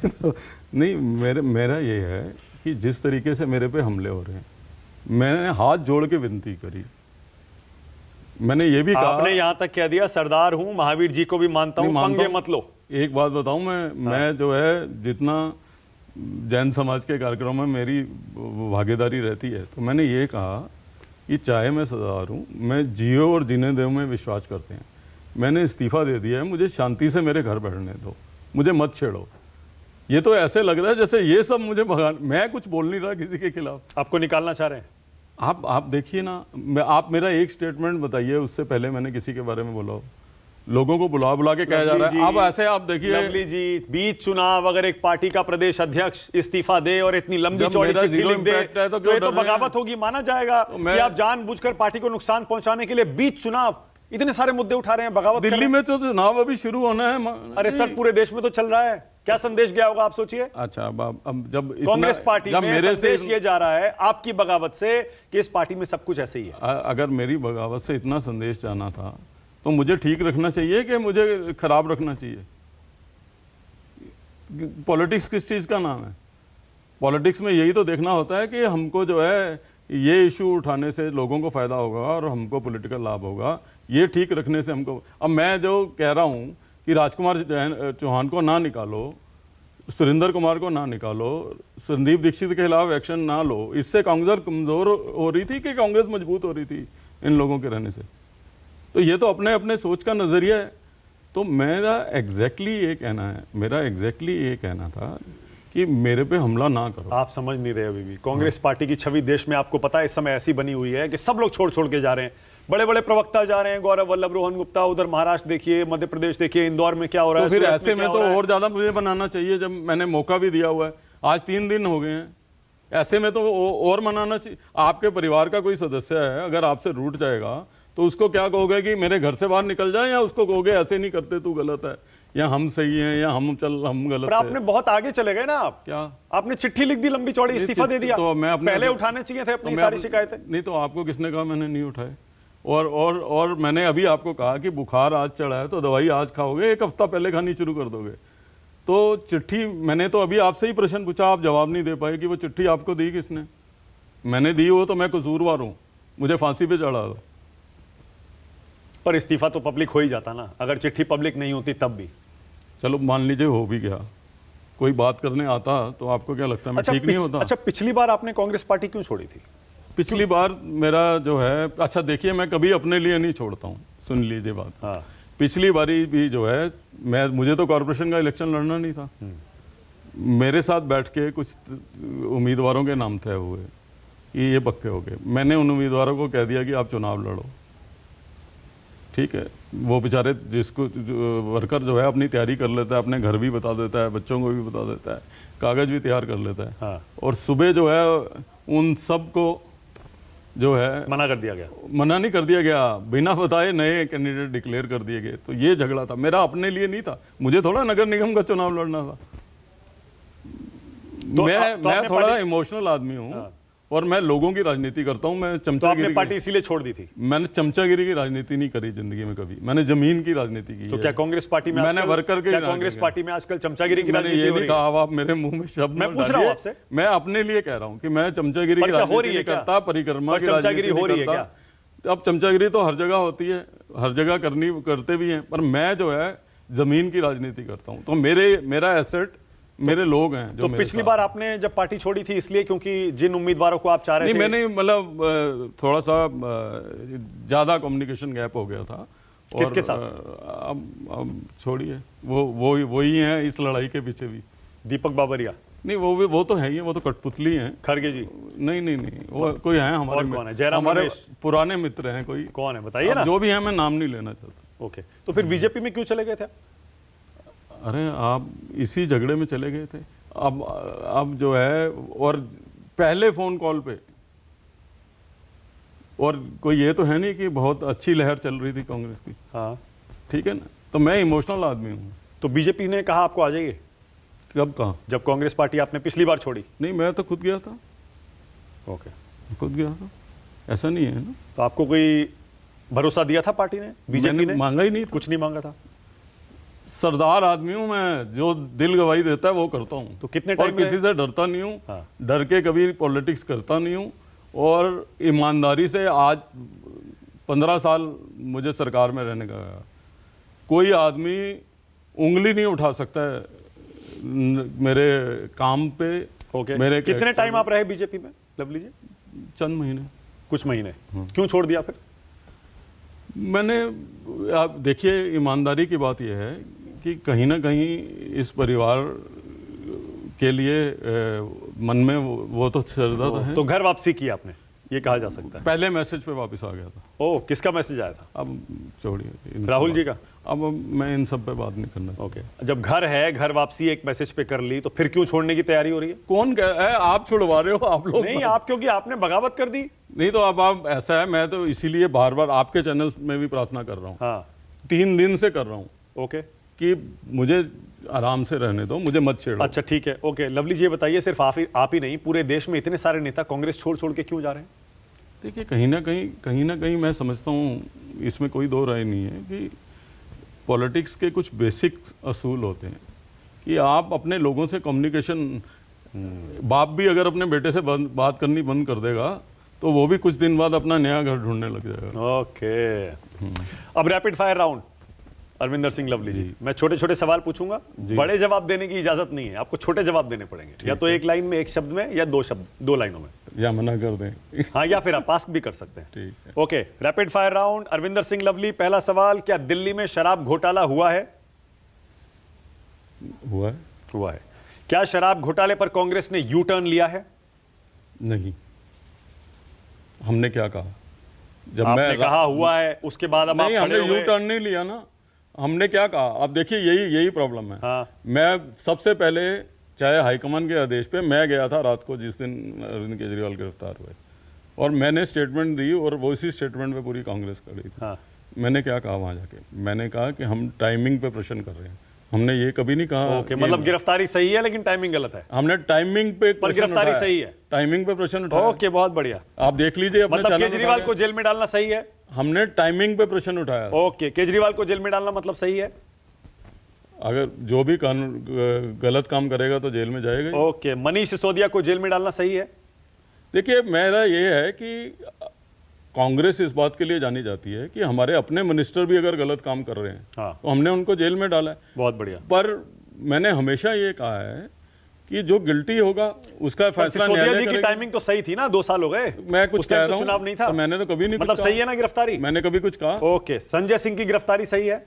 तो नहीं, मेरा ये है कि जिस तरीके से मेरे पे हमले हो रहे हैं, मैंने हाथ जोड़ के विनती करी। मैंने ये भी कहा, आपने यहां तक कह दिया सरदार हूं, महावीर जी को भी मानता हूं, पंगे मत लो। एक बात बताऊं, मैं जो है जितना जैन समाज के कार्यक्रम में मेरी भागीदारी रहती है, तो मैंने ये कहा कि चाहे मैं सरदार हूं, मैं जियो और जीने दो में विश्वास करते हैं। मैंने इस्तीफा दे दिया है, मुझे शांति से मेरे घर बैठने दो, मुझे मत छेड़ो। ये तो ऐसे लग रहा है जैसे ये सब मुझे भगान, मैं कुछ बोल नहीं रहा किसी के खिलाफ। आपको निकालना चाह रहे हैं? आप देखिए ना, आप मेरा एक स्टेटमेंट बताइए, उससे पहले मैंने किसी के बारे में बोला हो? लोगों को बुला बुला के कहा जा रहा है। अब ऐसे आप देखिए, लवली जी, बीच चुनाव अगर एक पार्टी का प्रदेश अध्यक्ष इस्तीफा दे और इतनी लंबी चौड़ी चिट्ठी लिख दे, तो ये तो बगावत होगी, माना जाएगा कि आप जानबूझकर पार्टी को नुकसान पहुंचाने के लिए बीच चुनाव इतने सारे मुद्दे उठा रहे हैं, बगावत। दिल्ली में तो चुनाव अभी शुरू होना है। अरे सर, पूरे देश में तो चल रहा है, क्या संदेश गया होगा आप सोचिए। अच्छा, अब जब कांग्रेस पार्टी में संदेश ये जा रहा है आपकी बगावत से कि इस पार्टी में सब कुछ ऐसे ही है। अगर मेरी बगावत से इतना संदेश जाना था तो मुझे ठीक रखना चाहिए कि मुझे खराब रखना चाहिए? पॉलिटिक्स किस चीज का नाम है? पॉलिटिक्स में यही तो देखना होता है कि हमको जो है ये इशू उठाने से लोगों को फायदा होगा और हमको पॉलिटिकल लाभ होगा, ये ठीक रखने से हमको। अब मैं जो कह रहा हूं कि राजकुमार चौहान को ना निकालो, सुरेंद्र कुमार को ना निकालो, संदीप दीक्षित के खिलाफ एक्शन ना लो, इससे कांग्रेस कमजोर हो रही थी कि कांग्रेस मजबूत हो रही थी इन लोगों के रहने से? तो ये तो अपने अपने सोच का नजरिया है। तो मेरा एग्जैक्टली ये कहना था कि मेरे पे हमला ना करो। आप समझ नहीं रहे अभी भी। कांग्रेस पार्टी की छवि देश में आपको पता है इस समय ऐसी बनी हुई है कि सब लोग छोड़ छोड़ के जा रहे हैं, बड़े बड़े प्रवक्ता जा रहे हैं, गौरव वल्लभ, रोहन गुप्ता, उधर महाराष्ट्र देखिए, मध्य प्रदेश देखिए, इंदौर में क्या हो रहा है। तो फिर ऐसे में तो और ज्यादा मुझे बनाना चाहिए, जब मैंने मौका भी दिया हुआ है। आज 3 दिन हो गए हैं, ऐसे में तो और मनाना चाहिए। आपके परिवार का कोई सदस्य है, अगर आपसे रूठ जाएगा तो उसको क्या कहोगे कि मेरे घर से बाहर निकल जाए, या उसको कहोगे ऐसे नहीं करते, तू गलत है, या हम सही हैं, या हम गलत है? आपने बहुत आगे चले गए ना। आप क्या, आपने चिट्ठी लिख दी, लंबी चौड़ी, इस्तीफा दे दिया। तो मैं पहले उठाने चाहिए थे अपनी सारी शिकायतें। नहीं तो आपको किसने कहा मैंने नहीं उठाए? और मैंने अभी आपको कहा कि बुखार आज चढ़ा है तो दवाई आज खाओगे, 1 हफ्ता पहले खानी शुरू कर दोगे। तो चिट्ठी मैंने तो अभी आपसे ही प्रश्न पूछा, आप जवाब नहीं दे पाए कि वो चिट्ठी आपको दी किसने? मैंने दी हो तो मैं कसूरवार हूं, मुझे फांसी पे चढ़ा दो। पर इस्तीफा तो पब्लिक हो ही जाता ना, अगर चिट्ठी पब्लिक नहीं होती तब भी। चलो मान लीजिए हो भी गया, कोई बात करने आता तो आपको क्या लगता है मैं ठीक नहीं होता? अच्छा, पिछली बार आपने कांग्रेस पार्टी क्यों छोड़ी थी? पिछली बार मेरा जो है, अच्छा देखिए, मैं कभी अपने लिए नहीं छोड़ता हूँ, सुन लीजिए बात। हाँ। पिछली बारी भी जो है मुझे तो कॉर्पोरेशन का इलेक्शन लड़ना नहीं था। मेरे साथ बैठ के कुछ उम्मीदवारों के नाम तय हुए कि ये पक्के हो गए। मैंने उन उम्मीदवारों को कह दिया कि आप चुनाव लड़ो, ठीक है। वो बेचारे जिसको वर्कर जो है अपनी तैयारी कर लेता है, अपने घर भी बता देता है, बच्चों को भी बता देता है, कागज भी तैयार कर लेता है। हाँ। और सुबह जो है उन सब को जो है मना कर दिया गया। मना नहीं कर दिया गया, बिना बताए नए कैंडिडेट डिक्लेयर कर दिए गए। तो ये झगड़ा था, मेरा अपने लिए नहीं था, मुझे थोड़ा नगर निगम का चुनाव लड़ना था। मैं थोड़ा इमोशनल आदमी हूँ। हाँ। और मैं लोगों की राजनीति करता हूँ। मैं चमचागिरी, आपने पार्टी इसीलिए छोड़ दी थी? मैंने चमचागिरी की राजनीति नहीं करी जिंदगी में कभी, मैंने जमीन की राजनीति की। तो क्या कांग्रेस पार्टी में मैंने वर्कर के, क्या कांग्रेस पार्टी में आजकल चमचागिरी की राजनीति हो रही है? ये नहीं कहा, आप मेरे मुंह में शब्द मैं पूछ रहा हूं आपसे। मैं अपने लिए कह रहा हूं कि मैं चमचागिरी की राजनीति नहीं करता, परिक्रमा की राजनीति नहीं करता। अब चमचागिरी तो हर जगह होती है, हर जगह करते भी हैं, पर मैं जो है जमीन की राजनीति करता हूं। तो मेरा एसेट मेरे लोग हैं। तो पिछली बार आपने जब पार्टी छोड़ी थी इसलिए क्योंकि जिन उम्मीदवारों को आप चाह रहे थे? मैंने मतलब थोड़ा सा ज्यादा कम्युनिकेशन गैप हो गया था। किसके साथ? अब छोड़िए, वो ही हैं इस लड़ाई के पीछे भी। दीपक बाबरिया? नहीं, वो तो है ही, वो तो कठपुतली हैं। खड़गे जी? नहीं, वो कोई है हमारे, कौन है? जयराम हमारे पुराने मित्र हैं। कोई कौन है बताइए ना। जो भी है, मैं नाम नहीं लेना चाहता। ओके, तो फिर बीजेपी में क्यों चले गए थे? अरे आप इसी झगड़े में चले गए थे। अब जो है, और पहले फोन कॉल पे, और कोई ये तो है नहीं कि बहुत अच्छी लहर चल रही थी कांग्रेस की। हाँ, ठीक है ना। तो मैं इमोशनल आदमी हूँ। तो बीजेपी ने कहा आपको आ जाइए? कब कहा? जब कांग्रेस पार्टी आपने पिछली बार छोड़ी? नहीं, मैं तो खुद गया था। ओके, खुद गया था, ऐसा नहीं है ना। तो आपको कोई भरोसा दिया था पार्टी ने? बीजेपी ने मांगा ही नहीं था, कुछ नहीं मांगा था। सरदार आदमी हूं मैं, जो दिल गवाही देता है वो करता हूं। तो कितने टाइम किसी से डरता नहीं हूं। हाँ। डर के कभी पॉलिटिक्स करता नहीं हूं। और ईमानदारी से आज 15 साल मुझे सरकार में रहने का है। कोई आदमी उंगली नहीं उठा सकता है मेरे काम पे। ओके, मेरे कितने टाइम आप रहे बीजेपी में लवली जी? चंद महीने। कुछ महीने। क्यों छोड़ दिया फिर? मैंने, आप देखिए, ईमानदारी की बात यह है कि कहीं ना कहीं इस परिवार के लिए मन में वो तो श्रद्धा तो है। तो घर वापसी की आपने, ये कहा जा सकता है। पहले मैसेज पे वापस आ गया था। ओह, किसका मैसेज आया था? अब छोड़िए, राहुल जी का। अब मैं इन सब पे बात नहीं करना। ओके, जब घर है, घर वापसी एक मैसेज पे कर ली, तो फिर क्यों छोड़ने की तैयारी हो रही है? कौन कह रहा है? आप छुड़वा रहे हो, आप लोग। नहीं, आप, क्योंकि आपने बगावत कर दी। नहीं तो अब आप, ऐसा है, मैं तो इसीलिए बार बार आपके चैनल में भी प्रार्थना कर रहा हूँ। हाँ, 3 दिन से कर रहा हूँ ओके, कि मुझे आराम से रहने दो, मुझे मत छेड़ो। अच्छा ठीक है, ओके। लवली जी ये बताइए, सिर्फ आप ही नहीं, पूरे देश में इतने सारे नेता कांग्रेस छोड़ छोड़ के क्यों जा रहे हैं? देखिए, कहीं ना कहीं मैं समझता हूँ, इसमें कोई दो राय नहीं है कि पॉलिटिक्स के कुछ बेसिक असूल होते हैं कि आप अपने लोगों से कम्युनिकेशन, बाप भी अगर अपने बेटे से बात करनी बंद कर देगा तो वो भी कुछ दिन बाद अपना नया घर ढूंढने लग जाएगा। ओके, अब rapid fire round. Arvinder Singh Lovely ji, मैं छोटे छोटे सवाल पूछूंगा, बड़े जवाब देने की इजाजत नहीं है, आपको छोटे जवाब देने पड़ेंगे, या तो एक लाइन में, एक शब्द में, या 2 लाइनों में, या मना कर दें। हाँ, या फिर आप पास भी कर सकते हैं। ठीक है। Okay, rapid fire round. Arvinder Singh lovely, पहला सवाल, क्या दिल्ली में शराब घोटाला हुआ है? हुआ है। हुआ है। क्या शराब घोटाले पर कांग्रेस ने यू टर्न लिया है? नहीं। हमने क्या कहा जब आपने कहा हुआ है, उसके बाद अब नहीं, आप हमने यू टर्न नहीं लिया ना। हमने क्या कहा? अब देखिए, यही प्रॉब्लम है। हाँ। मैं सबसे पहले, चाहे हाईकमान के आदेश पे, मैं गया था रात को जिस दिन अरविंद केजरीवाल गिरफ्तार हुए, और मैंने स्टेटमेंट दी, और वो इसी स्टेटमेंट पे पूरी कांग्रेस खड़ी थी। हाँ। मैंने क्या कहा वहां जाके? मैंने कहा कि हम टाइमिंग पे प्रश्न कर रहे हैं। हमने ये कभी नहीं कहा। ओके, मतलब गिरफ्तारी सही है लेकिन टाइमिंग गलत है। हमने टाइमिंग पे पर गिरफ्तारी सही है। टाइमिंग पे प्रश्न उठाया। ओके, बहुत बढ़िया। आप देख लीजिए अपने मतलब चैनल पे केजरीवाल उठा को जेल में डालना सही है? के। हमने टाइमिंग पे प्रश्न उठाया। ओके, केजरीवाल को जेल में डालना मतलब सही है? अगर जो भी कानून गलत काम करेगा तो जेल में जाएगा ही। ओके, मनीष सिसोदिया को जेल में डालना सही है? देखिए, मेरा ये है कि कांग्रेस इस बात के लिए जानी जाती है कि हमारे अपने मिनिस्टर भी अगर गलत काम कर रहे हैं, हाँ। तो हमने उनको जेल में डाला है। बहुत बढ़िया। पर मैंने हमेशा ये कहा है कि जो गिल्टी होगा उसका फैसला सिसोदिया न्यायालय जी की करेगा। टाइमिंग तो सही थी ना, 2 साल हो गए। मैं कुछ उस टाइम कह तो रहा हूं, चुनाव नहीं था। तो मैंने तो कभी नहीं मतलब कुछ सही कहा। है ना गिरफ्तारी? मैंने कभी कुछ कहा? ओके, संजय सिंह की गिरफ्तारी सही है?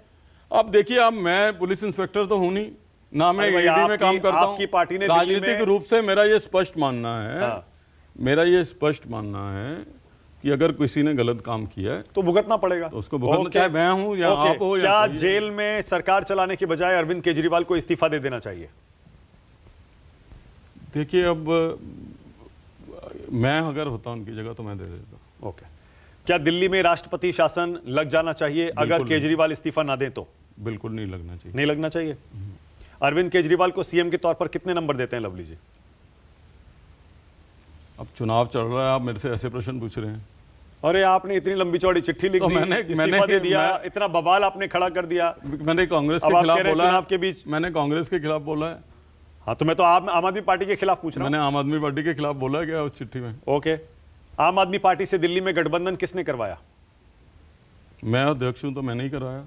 अब देखिए, अब मैं पुलिस इंस्पेक्टर तो हूं नहीं ना, मैं अरे भाई, ईडी में काम करता हूं। आपकी पार्टी ने दिल्ली राजनीतिक में- रूप से मेरा ये स्पष्ट मानना है, हाँ। मेरा ये स्पष्ट मानना है कि अगर किसी ने गलत काम किया है तो भुगतना पड़ेगा। तो उसको भुगतना, ओके। चाहे मैं हूं या ओके, आप हो या क्या कोई। जेल में सरकार चलाने के बजाय अरविंद केजरीवाल को इस्तीफा दे देना चाहिए? देखिए, अब मैं अगर होता उनकी जगह तो मैं दे देता। ओके, क्या दिल्ली में राष्ट्रपति शासन लग जाना चाहिए अगर बिल्कुल केजरीवाल इस्तीफा ना दें तो? बिल्कुल नहीं लगना चाहिए। नहीं लगना चाहिए। अरविंद केजरीवाल को सीएम के तौर पर कितने नंबर देते हैं लवली जी? अब चुनाव चल रहा है, आप मेरे से ऐसे प्रश्न पूछ रहे हैं। अरे, आपने इतनी लंबी चौड़ी चिट्ठी लिख तो दी, इस्तीफा दे दिया, इतना बवाल आपने खड़ा कर दिया। मैंने कांग्रेस अब के आप खिलाफ कह रहे हैं बोला चुनाव है। के बीच। मैंने कांग्रेस के खिलाफ बोला है। हाँ, तो मैं तो आम आदमी पार्टी के खिलाफ पूछ रहा हूं। मैंने आम आदमी पार्टी के खिलाफ बोला है क्या उस चिट्ठी में? ओके, आम आदमी पार्टी से दिल्ली में गठबंधन किसने करवाया? मैं अध्यक्ष हूं तो मैंने ही कराया।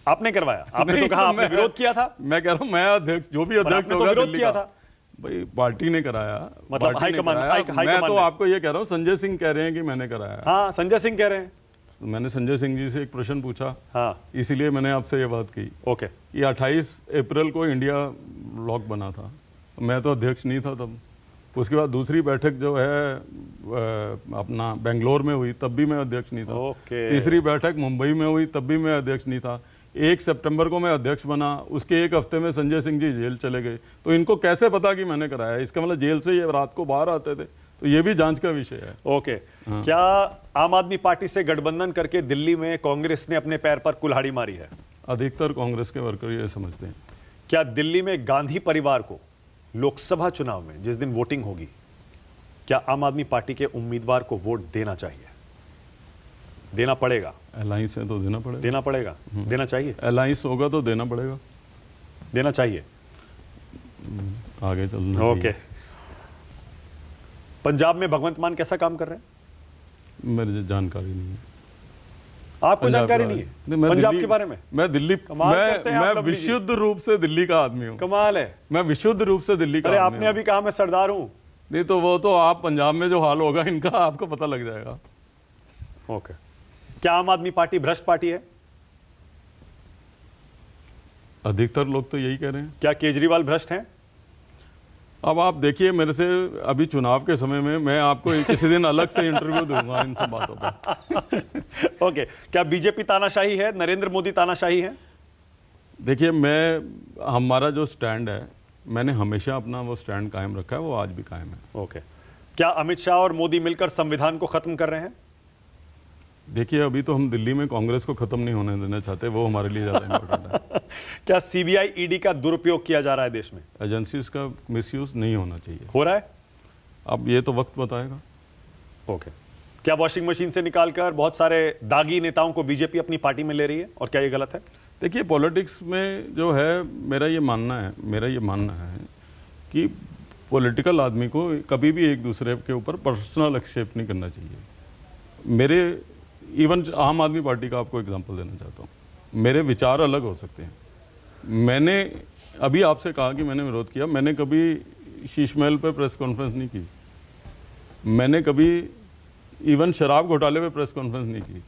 आपने करवाया? आपने नहीं, तो कहा तो आपने मैं- विरोध किया था। मैं कह रहा हूं, मैं अध्यक्ष, जो भी अध्यक्ष आपने तो होगा विरोध दिल्ली किया का, था। भाई पार्टी ने कराया, मतलब पार्टी ने हाईकमान- कराया। हाईकमान मैं तो ने। आपको ये कह रहा हूँ, संजय सिंह कह रहे हैं कि मैंने कराया। हाँ, संजय सिंह कह रहे हैं। तो मैंने संजय सिंह जी से एक प्रश्न पूछा, हाँ, इसीलिए मैंने आपसे ये बात की। ओके। ये 28 अप्रैल को इंडिया ब्लॉक बना था, मैं तो अध्यक्ष नहीं था तब। उसके बाद दूसरी बैठक जो है अपना बेंगलोर में हुई, तब भी मैं अध्यक्ष नहीं था। ओके। तीसरी बैठक मुंबई में हुई, तब भी मैं अध्यक्ष नहीं था। 1 सितंबर को मैं अध्यक्ष बना, उसके 1 हफ्ते में संजय सिंह जी जेल चले गए। तो इनको कैसे पता कि मैंने कराया? इसका मतलब जेल से ये रात को बाहर आते थे, तो ये भी जांच का विषय है। ओके, क्या आम आदमी पार्टी से गठबंधन करके दिल्ली में कांग्रेस ने अपने पैर पर कुल्हाड़ी मारी है? अधिकतर कांग्रेस के वर्कर ये समझते हैं। क्या दिल्ली में गांधी परिवार को लोकसभा चुनाव में जिस दिन वोटिंग होगी, क्या आम आदमी पार्टी के उम्मीदवार को वोट देना चाहिए? देना पड़ेगा? अलायंस है तो देना पड़ेगा। देना पड़ेगा, देना चाहिए? अलायंस होगा तो देना पड़ेगा, देना चाहिए। आगे चलना ओके, पंजाब में भगवंत मान कैसा काम कर रहे हैं? मेरी जानकारी नहीं है। आपको पंजाब जानकारी के नहीं बारे- है मैं पंजाब दिल्ली- के बारे में? मैं दिल्ली कमाल करते हैं आप मैं लवली जी। विशुद्ध रूप से दिल्ली का आदमी हूँ। कमाल है। मैं विशुद्ध रूप से दिल्ली का अरे आदमी आपने हूँ। अभी कहा मैं सरदार हूं। नहीं तो वो तो आप पंजाब में जो हाल होगा इनका आपको पता लग जाएगा। ओके, क्या आम आदमी पार्टी भ्रष्ट पार्टी है? अधिकतर लोग तो यही कह रहे हैं। क्या केजरीवाल भ्रष्ट हैं? अब आप देखिए, मेरे से अभी चुनाव के समय में मैं आपको किसी दिन अलग से इंटरव्यू दूंगा इन सब बातों पर। ओके, क्या बीजेपी तानाशाही है, नरेंद्र मोदी तानाशाही है? देखिए, हमारा जो स्टैंड है, मैंने हमेशा अपना वो स्टैंड कायम रखा है, वो आज भी कायम है। ओके, क्या अमित शाह और मोदी मिलकर संविधान को खत्म कर रहे हैं? देखिए, अभी तो हम दिल्ली में कांग्रेस को खत्म नहीं होने देना चाहते, वो हमारे लिए ज़्यादा इम्पोर्टेंट है। क्या सीबीआई ईडी का दुरुपयोग किया जा रहा है देश में? एजेंसीज का मिसयूज नहीं होना चाहिए। हो रहा है? अब ये तो वक्त बताएगा। ओके, क्या वॉशिंग मशीन से निकालकर बहुत सारे दागी नेताओं को बीजेपी अपनी पार्टी में ले रही है, और क्या ये गलत है? देखिए, पॉलिटिक्स में जो है मेरा ये मानना है कि पॉलिटिकल आदमी को कभी भी एक दूसरे के ऊपर पर्सनल एक्सेप्ट नहीं करना चाहिए। इवन आम आदमी पार्टी का आपको एग्जांपल देना चाहता हूँ। मेरे विचार अलग हो सकते हैं। मैंने अभी आपसे कहा कि मैंने विरोध किया। मैंने कभी शीश महल पे प्रेस कॉन्फ्रेंस नहीं की। मैंने कभी इवन शराब घोटाले पे प्रेस कॉन्फ्रेंस नहीं की।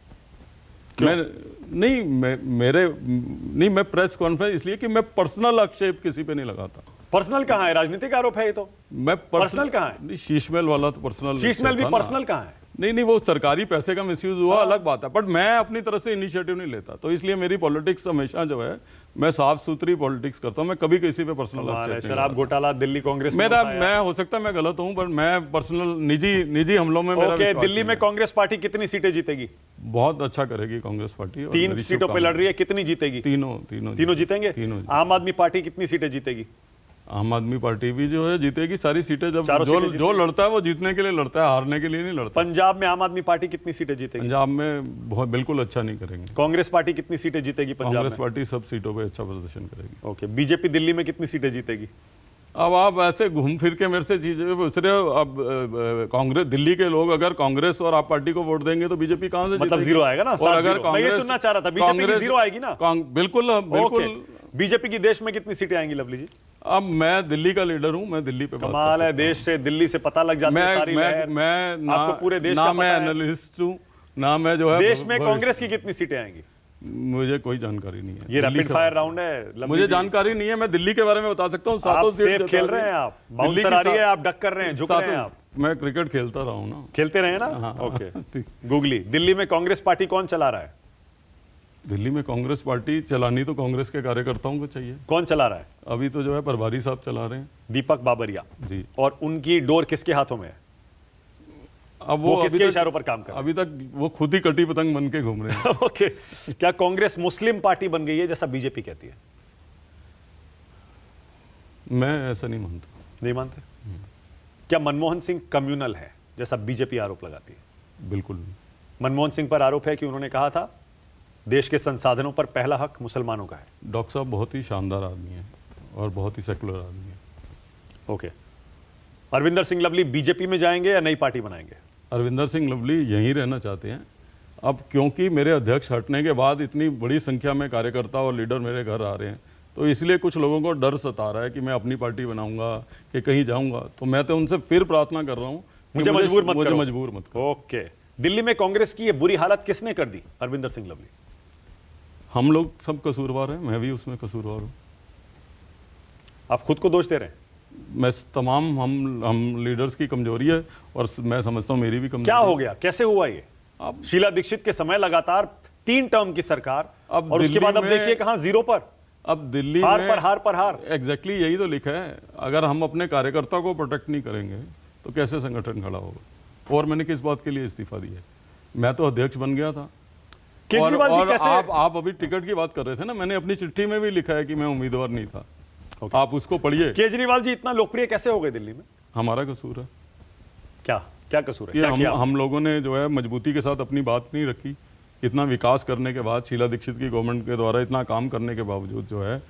मैं प्रेस कॉन्फ्रेंस इसलिए कि मैं पर्सनल आक्षेप किसी पे नहीं लगाता। पर्सनल कहाँ है? राजनीतिक आरोप है ये तो। मैं पर्सनल कहाँ है? नहीं, शीश महल वाला तो पर्सनल। शीश महल भी पर्सनल कहाँ है? नहीं, वो सरकारी पैसे का मिसयूज हुआ, अलग बात है, बट मैं अपनी तरफ से इनिशिएटिव नहीं लेता। तो इसलिए मेरी पॉलिटिक्स हमेशा जो है, मैं साफ सुथरी पॉलिटिक्स करता हूँ। मैं कभी किसी पे पर्सनल शराब घोटाला दिल्ली कांग्रेस मैं हो सकता है मैं गलत हूँ, पर मैं पर्सनल निजी हमलों में मेरा ओके, दिल्ली में कांग्रेस पार्टी कितनी सीटें जीतेगी? बहुत अच्छा करेगी कांग्रेस पार्टी। 3 सीटों पे लड़ रही है, कितनी जीतेगी? तीनों जीतेंगे। आम आदमी पार्टी कितनी सीटें जीतेगी? आम आदमी पार्टी भी जो है जीतेगी सारी सीटें। जब जो लड़ता है वो जीतने के लिए लड़ता है, हारने के लिए नहीं लड़ता। पंजाब में आम आदमी पार्टी कितनी सीटें जीतेगी? पंजाब में बहुत बिल्कुल अच्छा नहीं करेंगे। कांग्रेस पार्टी कितनी सीटें जीतेगी पंजाब में? कांग्रेस पार्टी सब सीटों पे अच्छा प्रदर्शन करेगी। ओके, बीजेपी दिल्ली में कितनी सीटें जीतेगी? अब आप ऐसे घूम फिर के मेरे से चीजें पूछ रहे हो। अब कांग्रेस, दिल्ली के लोग अगर कांग्रेस और आप पार्टी को वोट देंगे तो बीजेपी कहां से मतलब जीरो आएगा ना? और अगर मैं ये सुनना चाह रहा था, बीजेपी की जीरो आएगी ना? बिल्कुल। बीजेपी की देश में कितनी सीटें आएंगी लवली जी? अब मैं दिल्ली का लीडर हूं, मैं दिल्ली पे कमाल है, देश से दिल्ली से पता लग जाता है सारी लहर। मैं आपको पूरे देश का मैं एनालिस्ट हूं ना, मैं जो है देश में कांग्रेस की कितनी सीटें आएंगी? मुझे कोई जानकारी नहीं है। ये रैपिड फायर राउंड है, मुझे जानकारी नहीं है। मैं दिल्ली के बारे में बता सकता हूँ। आप सेफ खेल रहे हैं, आप बाउंसर आ रही है, आप डक कर रहे हैं, झुक रहे हैं आप। मैं क्रिकेट खेलता रहा हूँ ना। खेलते रहे ना? ओके, गूगली, दिल्ली में कांग्रेस पार्टी कौन चला रहा है? दिल्ली में कांग्रेस पार्टी चलानी तो कांग्रेस के कार्यकर्ताओं को चाहिए। कौन चला रहा है? अभी तो जो है प्रभारी साहब चला रहे हैं, दीपक बाबरिया जी। और उनकी डोर किसके हाथों में है? अब वो किसके इशारों पर काम कर रहे हैं? अभी तक वो खुद ही कटी पतंग बन के घूम रहे हैं। ओके, क्या कांग्रेस मुस्लिम पार्टी बन गई है जैसा बीजेपी कहती है? मैं ऐसा नहीं मानता। नहीं मानते? क्या मनमोहन सिंह कम्युनल है जैसा बीजेपी आरोप लगाती है? बिल्कुल नहीं। मनमोहन सिंह पर आरोप है कि उन्होंने कहा था देश के संसाधनों पर पहला हक मुसलमानों का है। डॉक्टर साहब बहुत ही शानदार आदमी है और बहुत ही सेकुलर आदमी है। Okay, Arvinder Singh lovely BJP में जाएंगे या नई पार्टी बनाएंगे? अरविंदर सिंह लवली यहीं रहना चाहते हैं। अब क्योंकि मेरे अध्यक्ष हटने के बाद इतनी बड़ी संख्या में कार्यकर्ता और लीडर मेरे घर आ रहे हैं, तो इसलिए कुछ लोगों को डर सता रहा है कि मैं अपनी पार्टी बनाऊंगा कि कहीं जाऊंगा। तो मैं तो उनसे फिर प्रार्थना कर रहा हूं, मुझे मजबूर मत करो। ओके, दिल्ली में कांग्रेस की ये बुरी हालत किसने कर दी? अरविंदर सिंह लवली। हम लोग सब कसूरवार हैं, मैं भी उसमें कसूरवार हूं। आप खुद को दोष दे रहे हैं? मैं तमाम हम लीडर्स की कमजोरी है और मैं समझता हूं मेरी भी कमजोरी। क्या हो गया, कैसे हुआ ये? अब शीला दीक्षित के समय लगातार 3 टर्म की सरकार, अब और उसके बाद अब देखिए कहां, जीरो पर। अब दिल्ली हार में पर हार पर हार। एग्जैक्टली यही तो लिखा है। अगर हम अपने कार्यकर्ता को प्रोटेक्ट नहीं करेंगे तो कैसे संगठन खड़ा होगा? और मैंने किस बात के लिए इस्तीफा दिया? मैं तो अध्यक्ष बन गया था। केजरीवाल जी कैसे? आप अभी टिकट की बात कर रहे थे ना, मैंने अपनी चिट्ठी में भी लिखा है कि मैं उम्मीदवार नहीं था। आप उसको पढ़िए। केजरीवाल जी इतना लोकप्रिय कैसे हो गए दिल्ली में? हमारा कसूर है। क्या क्या कसूर है? हम लोगों ने जो है मजबूती के साथ अपनी बात नहीं रखी। इतना विकास करने के बाद, शीला दीक्षित की गवर्नमेंट के द्वारा इतना काम करने के बावजूद जो है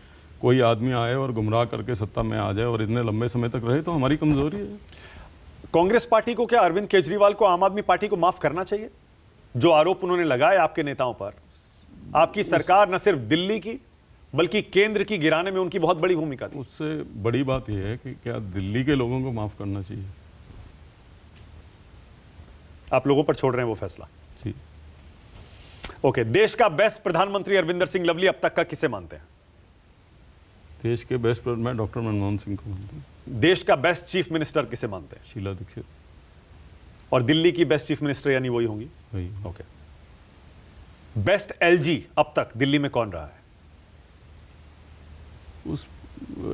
कोई आदमी आए और गुमराह करके सत्ता में आ जाए और इतने लंबे समय तक रहे, तो हमारी कमजोरी है। कांग्रेस पार्टी को क्या अरविंद केजरीवाल को आम आदमी पार्टी को माफ करना चाहिए? जो आरोप उन्होंने लगाए आपके नेताओं पर, आपकी सरकार न सिर्फ दिल्ली की बल्कि केंद्र की गिराने में उनकी बहुत बड़ी भूमिका थी। उससे बड़ी बात यह है कि क्या दिल्ली के लोगों को माफ करना चाहिए? आप लोगों पर छोड़ रहे हैं वो फैसला। जी। ओके, देश का बेस्ट प्रधानमंत्री अरविंदर सिंह लवली अब तक का किसे मानते हैं? देश के बेस्ट मैं डॉक्टर मनमोहन सिंह को मानता हूँ। देश का बेस्ट चीफ मिनिस्टर किसे मानते हैं? शीला दीक्षित। और दिल्ली की बेस्ट चीफ मिनिस्टर यानी वही होंगी। वही। ओके, बेस्ट एलजी अब तक दिल्ली में कौन रहा है? उस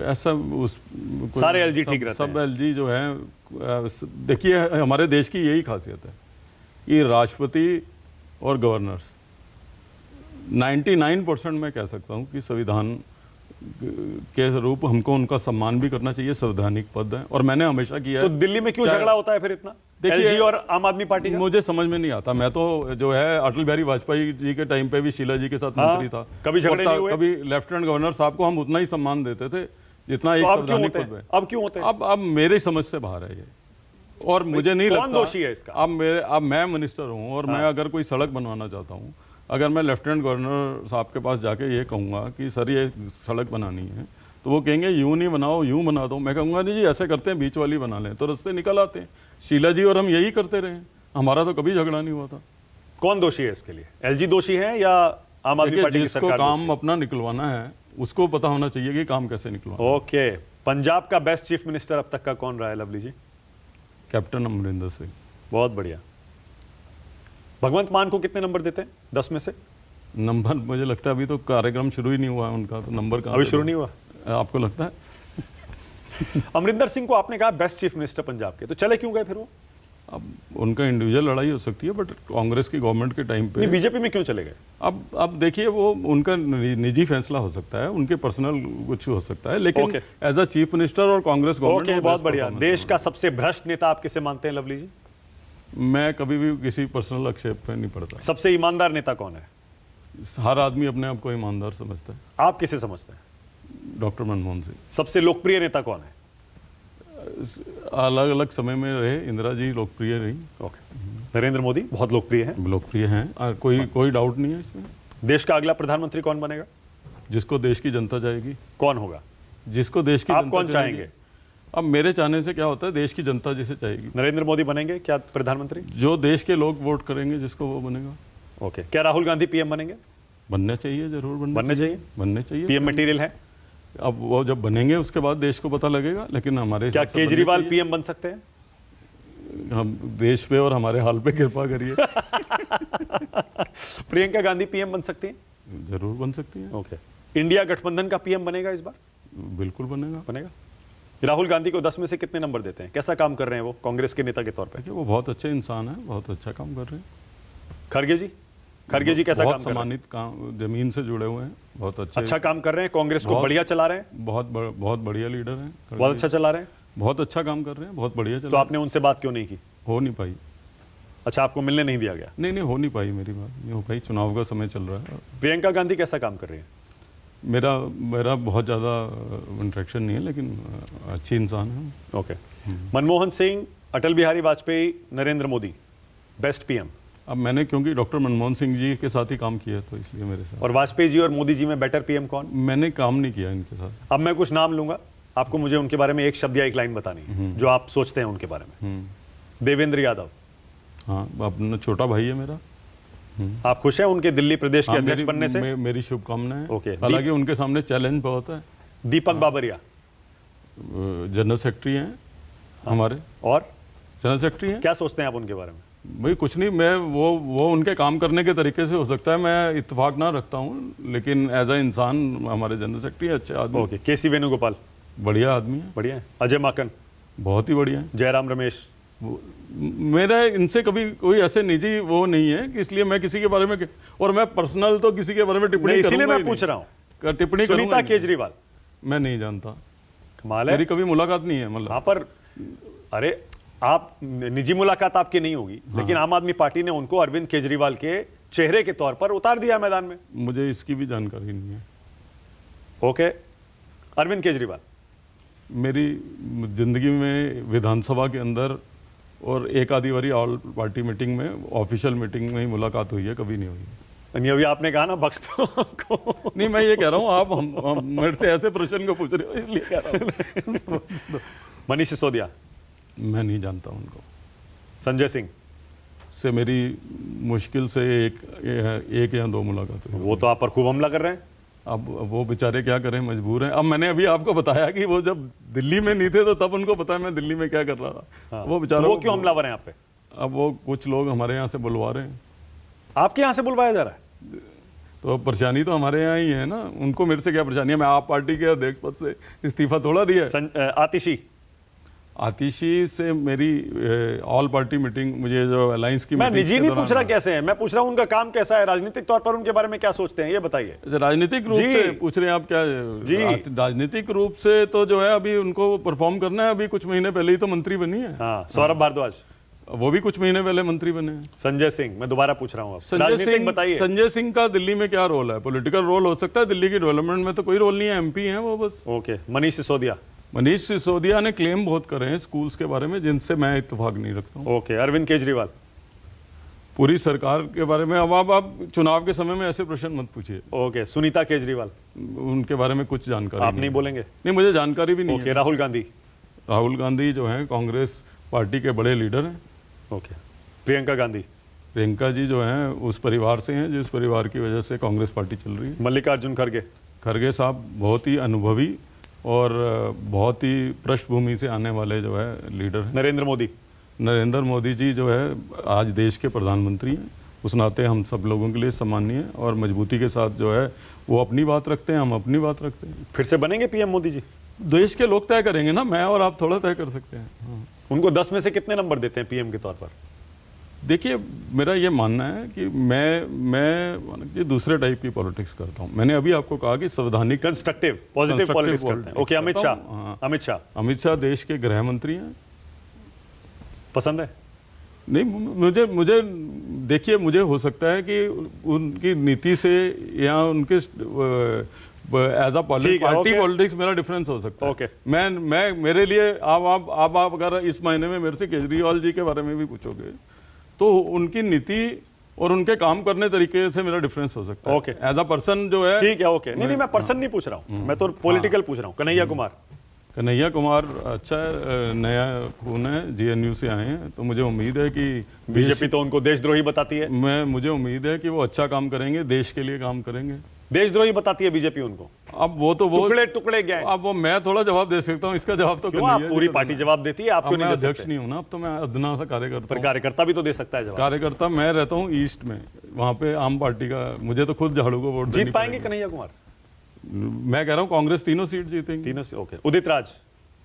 ऐसा उस कोई- सारे LG ठीक रहते सब हैं। LG जो है, देखिए हमारे देश की यही खासियत है कि राष्ट्रपति और गवर्नर्स 99% मैं कह सकता हूं कि संविधान के रूप हमको उनका सम्मान भी करना चाहिए। संवैधानिक पद है और मैंने हमेशा किया तो है। दिल्ली में क्यों चाहे- झगड़ा होता है फिर इतना देखिए, एलजी और आम आदमी पार्टी का? मुझे समझ में नहीं आता। मैं तो जो है अटल बिहारी वाजपेयी जी के टाइम पे भी शीला जी के साथ हाँ, मंत्री था। कभी झगड़े नहीं हुए? कभी लेफ्टिनेंट गवर्नर साहब को हम उतना ही सम्मान देते थे जितना एक तो अब क्यों संवैधानिक होते पद हैं? में। अब क्यों होते हैं? अब मेरी समझ से बाहर है ये, और मुझे नहीं लगता। कौन दोषी है इसका? अब मैं मिनिस्टर हूँ और मैं अगर कोई सड़क बनवाना चाहता हूँ, अगर मैं लेफ्टिनेंट गवर्नर साहब के पास जाके ये कहूँगा कि सर ये सड़क बनानी है, तो वो कहेंगे यूं नहीं बनाओ यूं बना दो। मैं कहूँगा नहीं जी ऐसे करते हैं, बीच वाली बना लें, तो रास्ते निकल आते हैं। शीला जी और हम यही करते रहे, हमारा तो कभी झगड़ा नहीं हुआ था। कौन दोषी है इसके लिए? एलजी दोषी है या आम आदमी देखिए, पार्टी की जिसको सरकार दोषी काम अपना निकलवाना है उसको पता होना चाहिए कि काम कैसे निकलवाना है। ओके, पंजाब का बेस्ट चीफ मिनिस्टर अब तक का कौन रहा है लवली जी? कैप्टन अमरिंदर सिंह। बहुत बढ़िया। भगवंत मान को कितने नंबर देते हैं 10 में से? नंबर मुझे लगता है अभी तो कार्यक्रम शुरू ही नहीं हुआ है उनका, तो नंबर कहाँ अभी से शुरू दूं? नहीं हुआ। आपको लगता है? अमरिंदर सिंह को आपने कहा बेस्ट चीफ मिनिस्टर पंजाब के, तो चले क्यों गए फिर वो? अब उनका इंडिविजुअल लड़ाई हो सकती है, बट कांग्रेस की गवर्नमेंट के टाइम पे नहीं, बीजेपी में क्यों चले गए? अब देखिए वो उनका निजी फैसला हो सकता है, उनके पर्सनल कुछ हो सकता है, लेकिन okay. As a chief minister और कांग्रेस गवर्नमेंट ओके, बहुत बढ़िया। देश का सबसे भ्रष्ट नेता आप किसे मानते हैं लवली जी? मैं कभी भी किसी पर्सनल आक्षेप पे नहीं पड़ता। सबसे ईमानदार नेता कौन है? हर आदमी अपने आप को ईमानदार समझता है। आप किसे समझते हैं? डॉक्टर मनमोहन सिंह। सबसे लोकप्रिय नेता कौन है? अलग अलग समय में रहे, इंदिरा जी लोकप्रिय रही। ओके, नरेंद्र मोदी बहुत लोकप्रिय हैं। लोकप्रिय हैं, कोई डाउट नहीं है इसमें। देश का अगला प्रधानमंत्री कौन बनेगा? जिसको देश की जनता चाहेगी। कौन होगा? जिसको देश की आप जनता कौन चाहेगी। चाहेंगे? अब मेरे चाहने से क्या होता है, देश की जनता जिसे चाहेगी। नरेंद्र मोदी बनेंगे क्या प्रधानमंत्री? जो देश के लोग वोट करेंगे जिसको वो बनेगा। ओके, क्या राहुल गांधी पीएम बनेंगे? बनने चाहिए, जरूर बनने चाहिए। बनने चाहिए। पीएम मटेरियल है? अब वो जब बनेंगे उसके बाद देश को पता लगेगा, लेकिन हमारे क्या हिसाब से बनने केजरीवाल चाहिए। पीएम बन सकते हैं? हम देश पे और हमारे हाल पे कृपा करिए। प्रियंका गांधी पीएम बन सकती हैं? जरूर बन सकती है। ओके, इंडिया गठबंधन का पीएम बनेगा इस बार? बिल्कुल बनेगा। बनेगा। राहुल गांधी को 10 में से कितने नंबर देते हैं? कैसा काम कर रहे हैं वो कांग्रेस के नेता के तौर पे? देखिए वो बहुत अच्छे इंसान है, बहुत अच्छा काम कर रहे हैं। खड़गे जी? खड़गे जी कैसा बहुत काम कर रहे हैं? सम्मानित काम, जमीन से जुड़े हुए हैं, बहुत अच्छे। अच्छा काम कर रहे हैं, कांग्रेस को बहुत- बढ़िया चला रहे हैं, बहुत बढ़िया लीडर हैं। बहुत अच्छा चला रहे हैं। बहुत अच्छा काम कर रहे हैं, बहुत बढ़िया तो चला। आपने उनसे बात क्यों नहीं की? हो नहीं पाई। अच्छा, आपको मिलने नहीं दिया गया? नहीं हो नहीं पाई, मेरी बात नहीं हो पाई। चुनाव का समय चल रहा है। प्रियंका गांधी कैसा काम कर रही है? मेरा बहुत ज़्यादा इंटरेक्शन नहीं है, लेकिन अच्छी इंसान है। Okay. Manmohan Singh, Atal Bihari Vajpayee, Narendra Modi best PM. अब मैंने क्योंकि डॉक्टर मनमोहन सिंह जी के साथ ही काम किया, तो इसलिए मेरे साथ। और वाजपेयी जी और मोदी जी में बेटर पीएम कौन? मैंने काम नहीं किया इनके साथ। अब मैं कुछ नाम लूंगा, आपको मुझे उनके बारे में एक शब्द या एक लाइन बतानी है जो आप सोचते हैं उनके बारे में। देवेंद्र यादव। हाँ, अपना छोटा भाई है मेरा। आप खुश हैं उनके दिल्ली प्रदेश के हाँ, अध्यक्ष बनने से? मेरी शुभकामनाएं। ओके। हालांकि उनके सामने चैलेंज बहुत है। दीपक बाबरिया जनरल सेक्रेटरी हैं हमारे। और जनरल सेक्रेटरी हैं। क्या सोचते हैं आप उनके बारे में? भाई कुछ नहीं, मैं वो उनके काम करने के तरीके से हो सकता है मैं इत्तेफाक ना रखता हूँ, लेकिन एज अ इंसान हमारे जनरल सेक्रेटरी अच्छे आदमी। ओके। केसी वेणुगोपाल बढ़िया आदमी है। बढ़िया है। अजय माकन बहुत ही बढ़िया है। जयराम रमेश। मेरा इनसे कभी कोई ऐसे निजी वो नहीं है कि इसलिए मैं किसी के बारे में, और मैं पर्सनल तो किसी के बारे में टिप्पणी नहीं, इसीलिए करूंगा मैं ही पूछ नहीं। रहा हूँ। टिप्पणी सुनीता करूंगा ही नहीं। केजरीवाल मैं नहीं जानता, कमाल है। मेरी कभी मुलाकात नहीं है। मतलब वहां पर अरे आप निजी मुलाकात आपकी नहीं होगी, लेकिन आम आदमी पार्टी ने उनको अरविंद केजरीवाल के चेहरे के तौर पर उतार दिया मैदान में। मुझे इसकी भी जानकारी नहीं है। ओके। अरविंद केजरीवाल मेरी जिंदगी में विधानसभा के अंदर और एक आधी बारी ऑल पार्टी मीटिंग में, ऑफिशियल मीटिंग में ही मुलाकात हुई है, कभी नहीं हुई। नहीं, अभी आपने कहा ना बख्श दो हमको। नहीं, मैं ये कह रहा हूँ, आप हम मेरे से ऐसे प्रश्न को पूछ रहे हो, इसलिए कह रहा हूँ। मनीष सिसोदिया, मैं नहीं जानता उनको। संजय सिंह, से मेरी मुश्किल से एक या दो मुलाकात हुई। वो तो आप पर खूब हमला कर रहे हैं। अब वो बेचारे क्या करें, मजबूर हैं। अब मैंने अभी आपको बताया कि वो जब दिल्ली में नहीं थे तो तब उनको पता है मैं दिल्ली में क्या कर रहा था। हाँ, वो बेचारा, तो वो क्यों हमलावर हैं आप पे? अब वो कुछ लोग हमारे यहाँ से बुलवा रहे हैं, आपके यहाँ से बुलवाया जा रहा है? तो अब परेशानी तो हमारे यहाँ ही है ना। उनको मेरे से क्या परेशानी है? मैं आप पार्टी के अध्यक्ष पद से इस्तीफा थोड़ा दिया है। आतिशी, आतिशी से मेरी ऑल पार्टी मीटिंग, मुझे जो अलायंस की मैं मीटिंग निजी के नहीं दौरान- पूछ रहा कैसे है, मैं पूछ रहा हूँ उनका काम कैसा है, राजनीतिक तौर पर उनके बारे में क्या सोचते हैं, ये बताइए। राजनीतिक रूप जी। से पूछ रहे हैं आप क्या? जी। राजनीतिक रूप से तो जो है अभी उनको परफॉर्म करना है। अभी कुछ महीने पहले ही तो मंत्री बनी है। हाँ, सौरभ भारद्वाज, वो भी कुछ महीने पहले मंत्री बने हैं। संजय सिंह, मैं दोबारा पूछ रहा हूँ आप, संजय राजनीतिक सिंह, बताइए। संजय सिंह का दिल्ली में क्या रोल है? पॉलिटिकल रोल हो सकता है, दिल्ली की डेवलपमेंट में तो कोई रोल नहीं है, एमपी हैं वो बस। ओके, मनीष सिसोदिया, मनीष सिसोदिया ने क्लेम बहुत करे हैं स्कूल्स के बारे में, जिनसे मैं इत्तेफाक नहीं रखता हूँ। ओके, अरविंद केजरीवाल, पूरी सरकार के बारे में अब आप चुनाव के समय में ऐसे प्रश्न मत पूछिए। ओके, सुनीता केजरीवाल, उनके बारे में कुछ जानकारी आप नहीं बोलेंगे? नहीं, मुझे जानकारी भी नहीं ओके, है। राहुल गांधी, राहुल गांधी जो हैं कांग्रेस पार्टी के बड़े लीडर हैं। ओके, प्रियंका गांधी, प्रियंका जी जो हैं उस परिवार से हैं जिस परिवार की वजह से कांग्रेस पार्टी चल रही है। मल्लिकार्जुन खड़गे, खड़गे साहब बहुत ही अनुभवी और बहुत ही पृष्ठभूमि से आने वाले जो है लीडर हैं। नरेंद्र मोदी, नरेंद्र मोदी जी जो है आज देश के प्रधानमंत्री हैं, उस नाते हम सब लोगों के लिए सम्मानीय हैं और मजबूती के साथ जो है वो अपनी बात रखते हैं, हम अपनी बात रखते हैं। फिर से बनेंगे पीएम मोदी जी? देश के लोग तय करेंगे ना, मैं और आप थोड़ा तय कर सकते हैं। हाँ। उनको 10 में से कितने नंबर देते हैं पीएम के तौर पर? देखिए, मेरा ये मानना है कि मैं दूसरे टाइप की पॉलिटिक्स करता हूँ। मैंने अभी आपको कहा कि संवैधानिक कंस्ट्रक्टिव, पॉजिटिव पॉलिटिक्स करते हैं। ओके, अमित शाह, हाँ। अमित शाह अमित शाह देश के गृह मंत्री हैं। पसंद है? नहीं, मुझे देखिए, मुझे हो सकता है कि उनकी नीति से या उनके एज अ पार्टी पॉलिटिक्स मेरा डिफरेंस हो सकता है। ओके। मैं मेरे लिए आप अगर इस महीने में मेरे से केजरीवाल जी के बारे में भी पूछोगे तो उनकी नीति और उनके काम करने तरीके से मेरा डिफरेंस हो सकता है। ओके। एज अ पर्सन जो है, ठीक है। ओके, नहीं मैं पर्सन नहीं पूछ रहा हूँ, मैं तो पॉलिटिकल पूछ रहा हूँ। कन्हैया कुमार, कन्हैया कुमार अच्छा है, नया खून है, जेएनयू से आए हैं, तो मुझे उम्मीद है कि बीजेपी तो उनको देशद्रोही बताती है। मुझे उम्मीद है कि वो अच्छा काम करेंगे, देश के लिए काम करेंगे। देशद्रोही बताती है बीजेपी उनको। अब वो टुकड़े टुकड़े गए। अब वो मैं थोड़ा जवाब दे सकता हूँ, इसका जवाब तो क्यों? आप पूरी पार्टी जवाब देती है, आप क्यों नहीं दे सकते? अध्यक्ष नहीं हूँ ना, अब तो मैं अदना सा कार्यकर्ता पर हूँ। कार्यकर्ता भी तो दे सकता है जवाब। कार्यकर्ता मैं रहता हूँ ईस्ट में, वहाँ पे आम पार्टी का, मुझे तो खुद झाड़ू को वोट जीत देनी पाएंगे पड़ेगी। कन्हैया कुमार? मैं कह रहा हूँ कांग्रेस तीनों सीट जीतेंगी। तीनों से। ओके, उदित राज,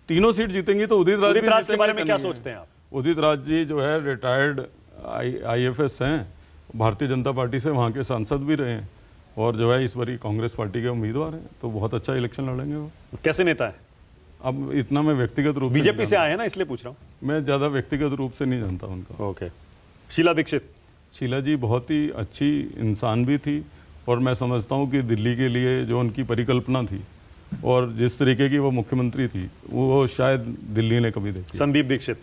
तीनों सीट जीतेंगी तो उदित राज भी उदित राज के जीतेंगे, बारे में क्या कन्हैया। सोचते हैं आप? उदित राज जी जो है रिटायर्ड IAFS हैं, भारतीय जनता पार्टी से वहाँ के सांसद भी रहे हैं और जो है इस बारी कांग्रेस पार्टी के उम्मीदवार हैं, तो बहुत अच्छा इलेक्शन लड़ेंगे वो। कैसे नेता है? अब इतना मैं व्यक्तिगत रूप से बीजेपी से आए हैं ना, इसलिए पूछ रहा हूँ। मैं ज़्यादा व्यक्तिगत रूप से नहीं जानता उनको। ओके, शीला दीक्षित, शीला जी बहुत ही अच्छी इंसान भी थी और मैं समझता हूँ कि दिल्ली के लिए जो उनकी परिकल्पना थी और जिस तरीके की वो मुख्यमंत्री थी, वो शायद दिल्ली ने कभी देखी। संदीप दीक्षित,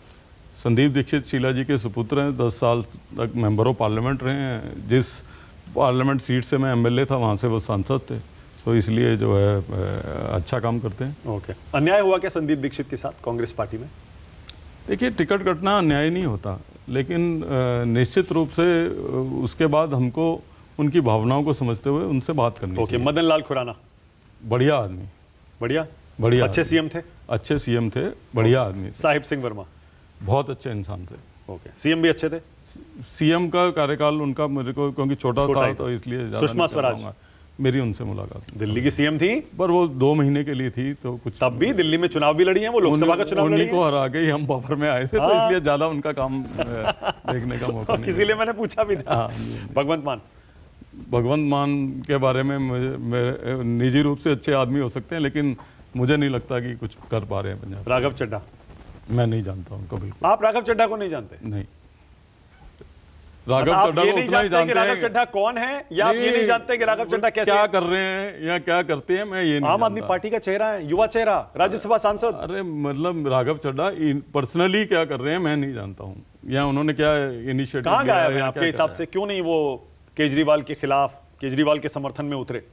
संदीप दीक्षित शीला जी के सुपुत्र हैं, 10 साल तक मेंबर ऑफ पार्लियामेंट रहे हैं। जिस पार्लियामेंट सीट से मैं MLA था वहाँ से वो सांसद थे, तो इसलिए जो है अच्छा काम करते हैं। ओके, अन्याय हुआ क्या संदीप दीक्षित के साथ कांग्रेस पार्टी में? देखिए, टिकट कटना अन्याय नहीं होता, लेकिन निश्चित रूप से उसके बाद हमको उनकी भावनाओं को समझते हुए उनसे बात करनी ओके, चाहिए। मदन लाल खुराना, बढ़िया आदमी, बढ़िया बढ़िया अच्छे सीएम थे। अच्छे सीएम थे, बढ़िया आदमी थे, साहिब सिंह वर्मा, बहुत अच्छे इंसान थे। ओके, सीएम भी अच्छे थे। सीएम का कार्यकाल उनका मेरे को क्योंकि छोटा छोटा था ही तो इसलिए ज़्यादा सुषमा नहीं कह स्वराज। पाऊंगा। मेरी उनसे मुलाकात, दिल्ली की सीएम थी, पर वो 2 महीने के लिए थी, तो कुछ तब भी दिल्ली में चुनाव भी लड़ी हैं, वो लोकसभा का चुनाव लड़ी उन्हीं को हरा के ही हम पावर में आए थे, तो हाँ। इसलिए ज़्यादा उनका काम देखने का मौका नहीं इसीलिए मैंने पूछा भी था। हाँ, भगवंत मान, भगवंत मान के बारे में मेरे निजी रूप से अच्छे आदमी हो सकते हैं, लेकिन मुझे नहीं लगता कि कुछ कर पा रहे हैं पंजाब। राघव चड्ढा, मैं नहीं जानता उनको बिल्कुल। आप राघव चड्ढा को नहीं जानते? नहीं। राघव आप चड्ढा ये को नहीं उतना ही जानते कि जानते राघव हैं चड्ढा कौन है, या आप ये नहीं जानते कि राघव चड्ढा कैसे क्या कर रहे हैं या क्या करते हैं, मैं ये नहीं आम आदमी जानता। पार्टी का चेहरा है, युवा चेहरा, राज्यसभा सांसद। अरे मतलब राघव चड्ढा पर्सनली क्या कर रहे हैं मैं नहीं जानता हूँ, या उन्होंने क्या इनिशिएटिव कहाँ लिया गायब है है या आपके क्या हिसाब कर से? क्यों नहीं वो केजरीवाल के खिलाफ, केजरीवाल के समर्थन में उतरे? रहे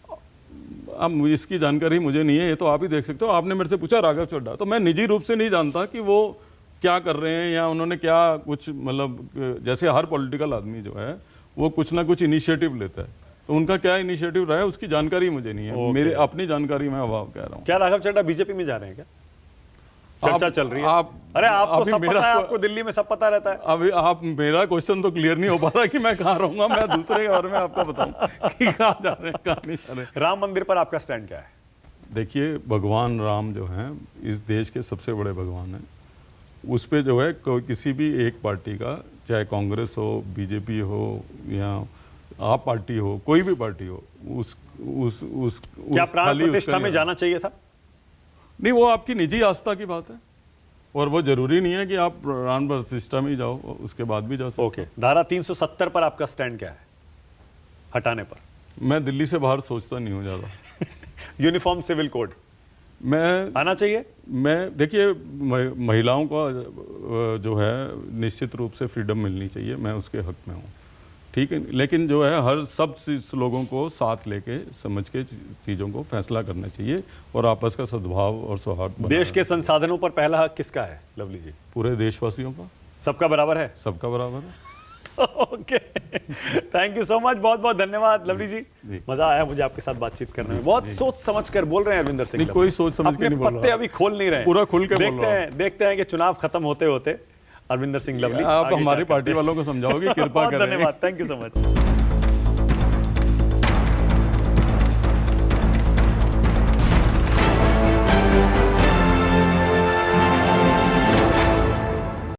हैं। अब इसकी जानकारी मुझे नहीं है, ये तो आप ही देख सकते हो। आपने मेरे से पूछा राघव चड्ढा, तो मैं निजी रूप से नहीं जानता कि वो क्या कर रहे हैं या उन्होंने क्या कुछ, मतलब जैसे हर पॉलिटिकल आदमी जो है वो कुछ ना कुछ इनिशिएटिव लेता है, तो उनका क्या इनिशिएटिव रहा है उसकी जानकारी मुझे नहीं है। मेरे अपनी जानकारी में अभाव कह रहा हूँ। क्या राघव चड्ढा बीजेपी में जा रहे हैं क्या? चर्चा चल रही है। अरे आपको अभी सब मेरा पता है, आपको दिल्ली में सब पता रहता है। अभी आप, मेरा क्वेश्चन तो क्लियर नहीं हो पा रहा कि मैं कहाँ रहूंगा, मैं दूसरे के बारे में आपको बताऊं कि कहाँ जा रहे हैं कहाँ नहीं जा रहे हैं। राम मंदिर पर आपका स्टैंड क्या है? देखिए, भगवान राम जो हैं इस देश के सबसे बड़े भगवान हैं। उस पे जो है कोई किसी भी एक पार्टी का, चाहे कांग्रेस हो, बीजेपी हो या आप पार्टी हो, कोई भी पार्टी हो, क्या प्राण प्रतिष्ठा में जाना चाहिए था? नहीं, वो आपकी निजी आस्था की बात है, और वो जरूरी नहीं है कि आप प्राण प्रतिष्ठा में ही जाओ, उसके बाद भी जा सकते हो। ओके, धारा 370 पर आपका स्टैंड क्या है, हटाने पर? मैं दिल्ली से बाहर सोचता नहीं हूँ ज़्यादा। यूनिफॉर्म सिविल कोड मैं आना चाहिए? मैं देखिए, महिलाओं का जो है निश्चित रूप से फ्रीडम मिलनी चाहिए, मैं उसके हक में हूँ, ठीक है। लेकिन जो है हर सब लोगों को साथ लेके समझ के चीज़ों को फैसला करना चाहिए, और आपस का सद्भाव और सौहार्द। देश के संसाधनों पर पहला हक किसका है लवली जी? पूरे देशवासियों का। सबका बराबर है? सबका बराबर है। Okay, thank you so much, बहुत बहुत धन्यवाद लवली जी। मजा आया मुझे आपके साथ बातचीत करने में। बहुत सोच समझ कर बोल रहे हैं अरविंदर सिंह। कोई सोच समझ के नहीं बोल रहा, पत्ते अभी खोल नहीं रहे, पूरा खुल के बोल रहा हूं। देखते हैं कि चुनाव खत्म होते होते अरविंदर सिंह लवली आप हमारी पार्टी वालों को समझाओगे, कृपा करें। धन्यवाद, थैंक यू सो मच।